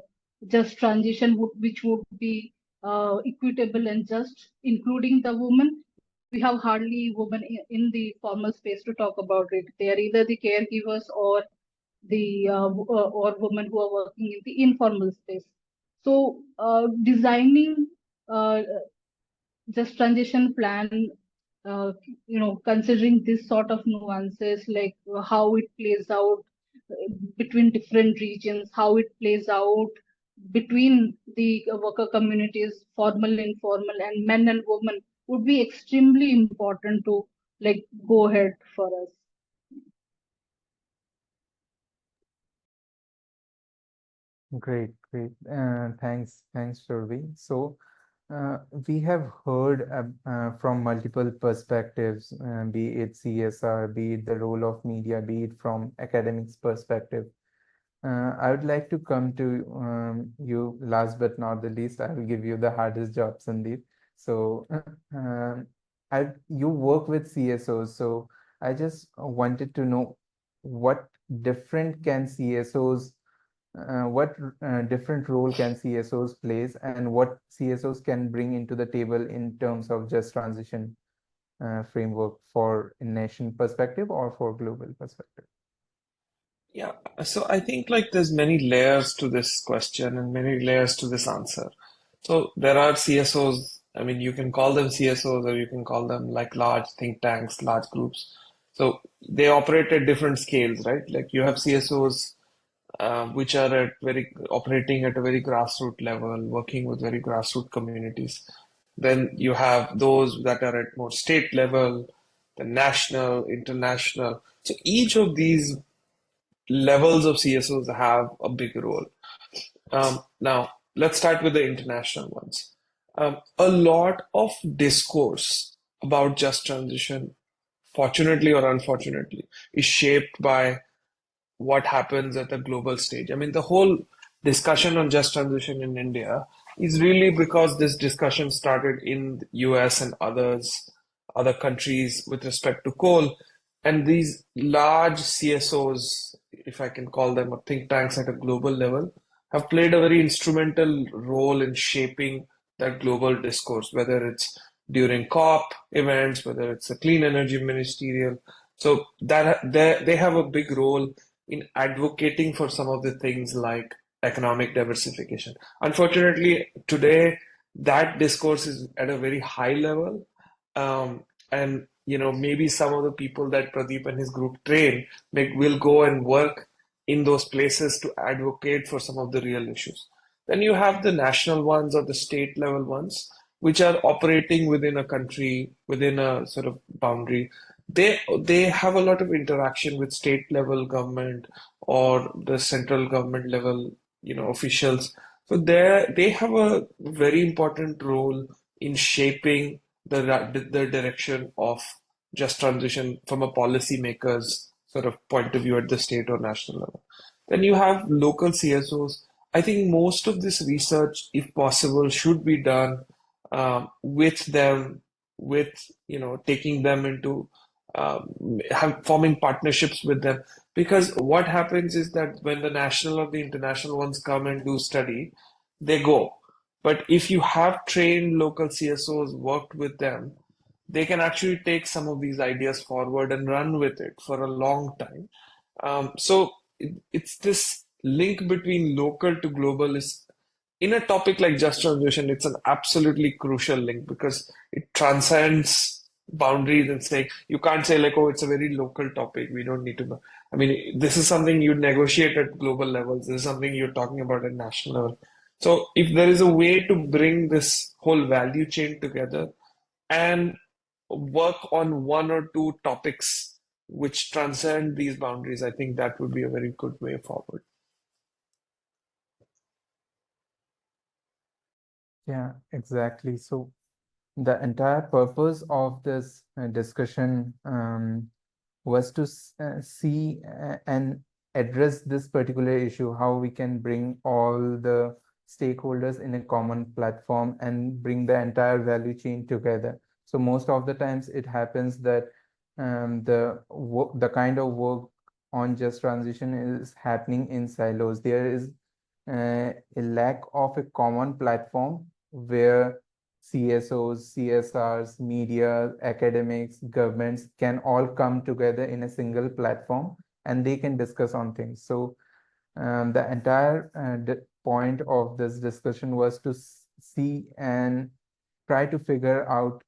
just transition which would be equitable and just, including the women. We have hardly women in the formal space to talk about it. They are either the caregivers or the or women who are working in the informal space. So designing uh, just transition plan, considering this sort of nuances, like how it plays out between different regions, how it plays out between the worker communities, formal, informal, and men and women, would be extremely important to like go ahead for us. Great, great. Thanks, Shurvi. So, we have heard from multiple perspectives, be it CSR, be it the role of media, be it from academics perspective. I would like to come to you last but not the least. I will give you the hardest job, Sandeep. So, you work with CSOs, so I just wanted to know what different can CSOs what different role can CSOs plays and what CSOs can bring into the table in terms of just transition framework for a nation perspective or for global perspective? Yeah, so I think like there's many layers to this question and many layers to this answer. So there are CSOs, I mean, you can call them CSOs or you can call them like large think tanks, large groups. So they operate at different scales, right? Like you have CSOs which are at very operating at a very grassroots level, working with very grassroots communities. Then you have those that are at more state level, the national, international. So each of these levels of CSOs have a big role. Now, let's start with the international ones. A lot of discourse about just transition, fortunately or unfortunately, is shaped by what happens at the global stage. I mean, the whole discussion on just transition in India is really because this discussion started in the US and other countries with respect to coal. And these large CSOs, if I can call them, or think tanks at a global level, have played a very instrumental role in shaping that global discourse, whether it's during COP events, whether it's a clean energy ministerial. So that they have a big role in advocating for some of the things like economic diversification. Unfortunately, today that discourse is at a very high level, and maybe some of the people that Pradeep and his group train will go and work in those places to advocate for some of the real issues. Then you have the national ones or the state level ones, which are operating within a country, within a sort of boundary. They have a lot of interaction with state level government or the central government level, officials. So they have a very important role in shaping the direction of just transition from a policymaker's sort of point of view at the state or national level. Then you have local CSOs. I think most of this research, if possible, should be done with them, with taking them into forming partnerships with them. Because what happens is that when the national or the international ones come and do study, they go. But if you have trained local CSOs, worked with them, they can actually take some of these ideas forward and run with it for a long time. So it's this link between local to global is in a topic like just transition, it's an absolutely crucial link because it transcends boundaries and say you can't say like, oh, it's a very local topic. We don't need to know. I mean, this is something you negotiate at global levels. This is something you're talking about at national level. So if there is a way to bring this whole value chain together and work on one or two topics which transcend these boundaries, I think that would be a very good way forward. Yeah, exactly. So the entire purpose of this discussion was to see and address this particular issue, how we can bring all the stakeholders in a common platform and bring the entire value chain together. So most of the times it happens that the kind of work on just transition is happening in silos. There is a lack of a common platform where CSOs, CSRs, media, academics, governments can all come together in a single platform and they can discuss on things. So the entire point of this discussion was to see and try to figure out,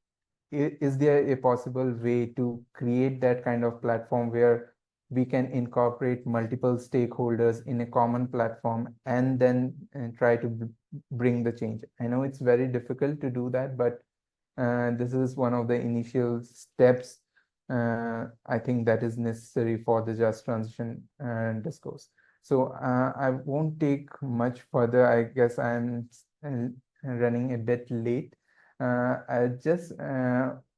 is there a possible way to create that kind of platform where we can incorporate multiple stakeholders in a common platform and then try to bring the change. I know it's very difficult to do that, but this is one of the initial steps I think that is necessary for the just transition discourse. So I won't take much further. I guess I'm running a bit late. I'll just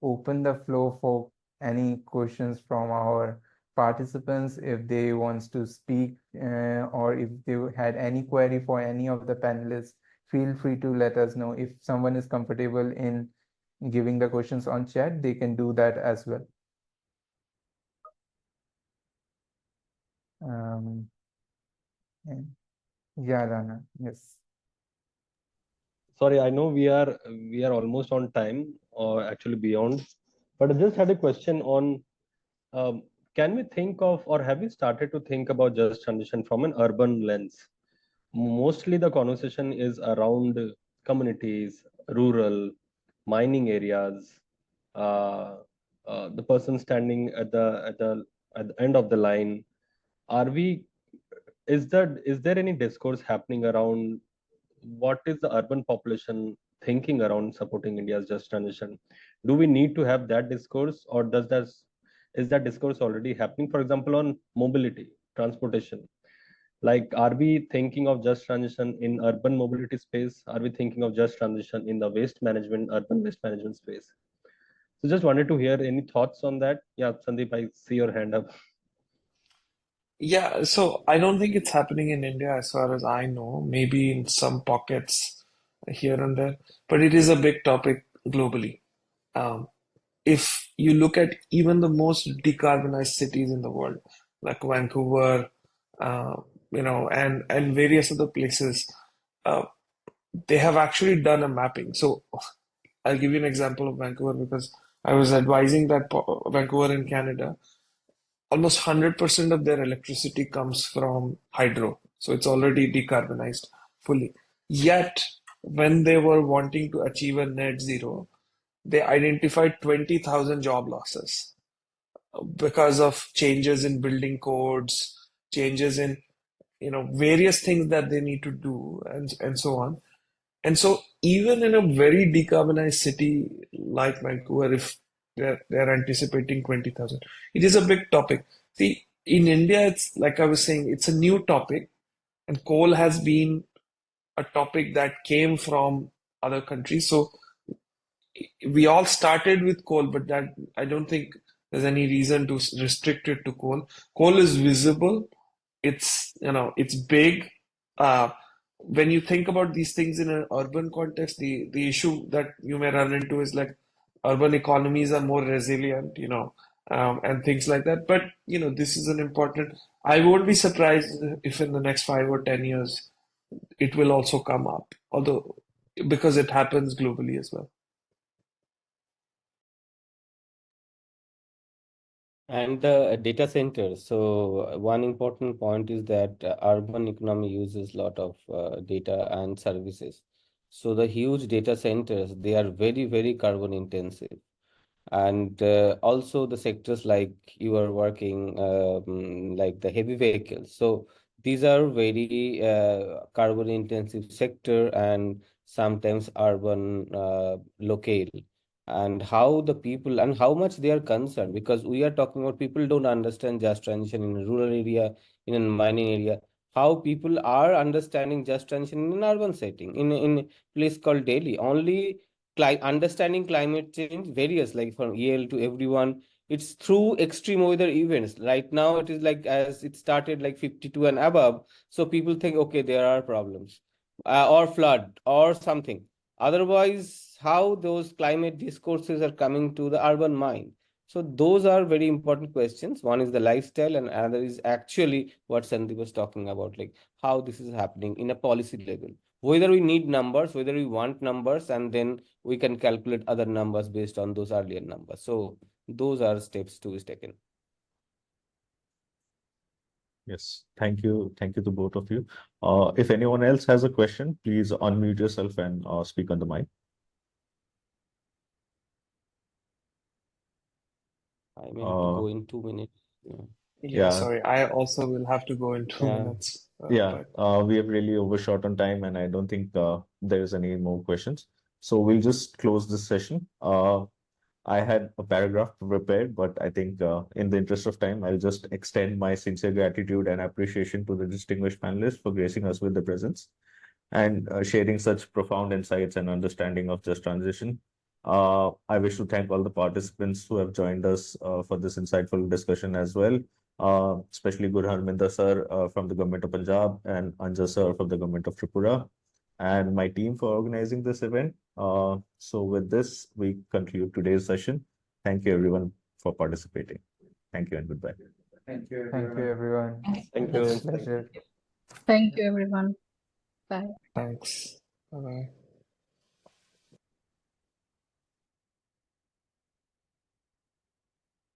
open the floor for any questions from our participants if they wants to speak or if they had any query for any of the panelists. Feel free to let us know. If someone is comfortable in giving the questions on chat, they can do that as well. Um, yeah, Rana, yes. Sorry, I know we are almost on time or actually beyond, but I just had a question on can we think of or have we started to think about just transition from an urban lens? Mostly the conversation is around communities, rural, mining areas, uh, the person standing at the end of the line. Are we is there any discourse happening around what is the urban population thinking around supporting India's just transition? Do we need to have that discourse, or is that discourse already happening? For example, on mobility, transportation. Like, are we thinking of just transition in urban mobility space? Are we thinking of just transition in the waste management, urban waste management space? So just wanted to hear any thoughts on that. Yeah, Sandeep, I see your hand up. Yeah, so I don't think it's happening in India as far as I know, maybe in some pockets here and there, but it is a big topic globally. Um, if you look at even the most decarbonized cities in the world, like Vancouver, uh, and various other places, uh, they have actually done a mapping. So I'll give you an example of Vancouver because I was advising that Vancouver in Canada, almost 100% of their electricity comes from hydro. So it's already decarbonized fully. Yet, when they were wanting to achieve a net zero, they identified 20,000 job losses because of changes in building codes, changes in various things that they need to do, and so on. And so, even in a very decarbonized city like Vancouver, if they're anticipating 20,000, it is a big topic. See, in India, it's like I was saying, it's a new topic, and coal has been a topic that came from other countries. So we all started with coal, but that I don't think there's any reason to restrict it to coal. Coal is visible. It's big. Uh, when you think about these things in an urban context, the issue that you may run into is like urban economies are more resilient, and things like that. But this is an important. I won't be surprised if in the next 5 or 10 years it will also come up. Although because it happens globally as well. And the data centers. So one important point is that urban economy uses a lot of data and services. So the huge data centers, they are very, very carbon intensive. And also the sectors like you are working, like the heavy vehicles. So these are very carbon intensive sector and sometimes urban locale. And how the people and how much they are concerned, because we are talking about people don't understand just transition in a rural area, in a mining area. How people are understanding just transition in an urban setting, in a place called Delhi. Only understanding climate change various, like from Yale to everyone, it's through extreme weather events. Right now it is like, as it started like 52 and above, so people think, okay, there are problems, or flood or something. Otherwise, how those climate discourses are coming to the urban mind? So those are very important questions. One is the lifestyle, and another is actually what Sandeep was talking about, like how this is happening in a policy level, whether we need numbers, whether we want numbers, and then we can calculate other numbers based on those earlier numbers. So those are steps to be taken. Yes, thank you. Thank you to both of you. If anyone else has a question, please unmute yourself and speak on the mic. I may have to go in 2 minutes. Yeah. Yeah, Yeah. sorry, I also will have to go in 2 minutes. Yeah, But we have really overshot on time, and I don't think there is any more questions. So we'll just close this session. I had a paragraph prepared, but I think in the interest of time, I'll just extend my sincere gratitude and appreciation to the distinguished panelists for gracing us with their presence and sharing such profound insights and understanding of just transition. I wish to thank all the participants who have joined us for this insightful discussion as well, especially Guru Harminder sir from the Government of Punjab and Anja sir from the Government of Tripura, and my team for organizing this event. So with this, we conclude today's session. Thank you everyone for participating. Thank you and goodbye. Thank you, everyone. Thank It's you. a pleasure. Thank you, everyone. Bye. thanks. Bye-bye.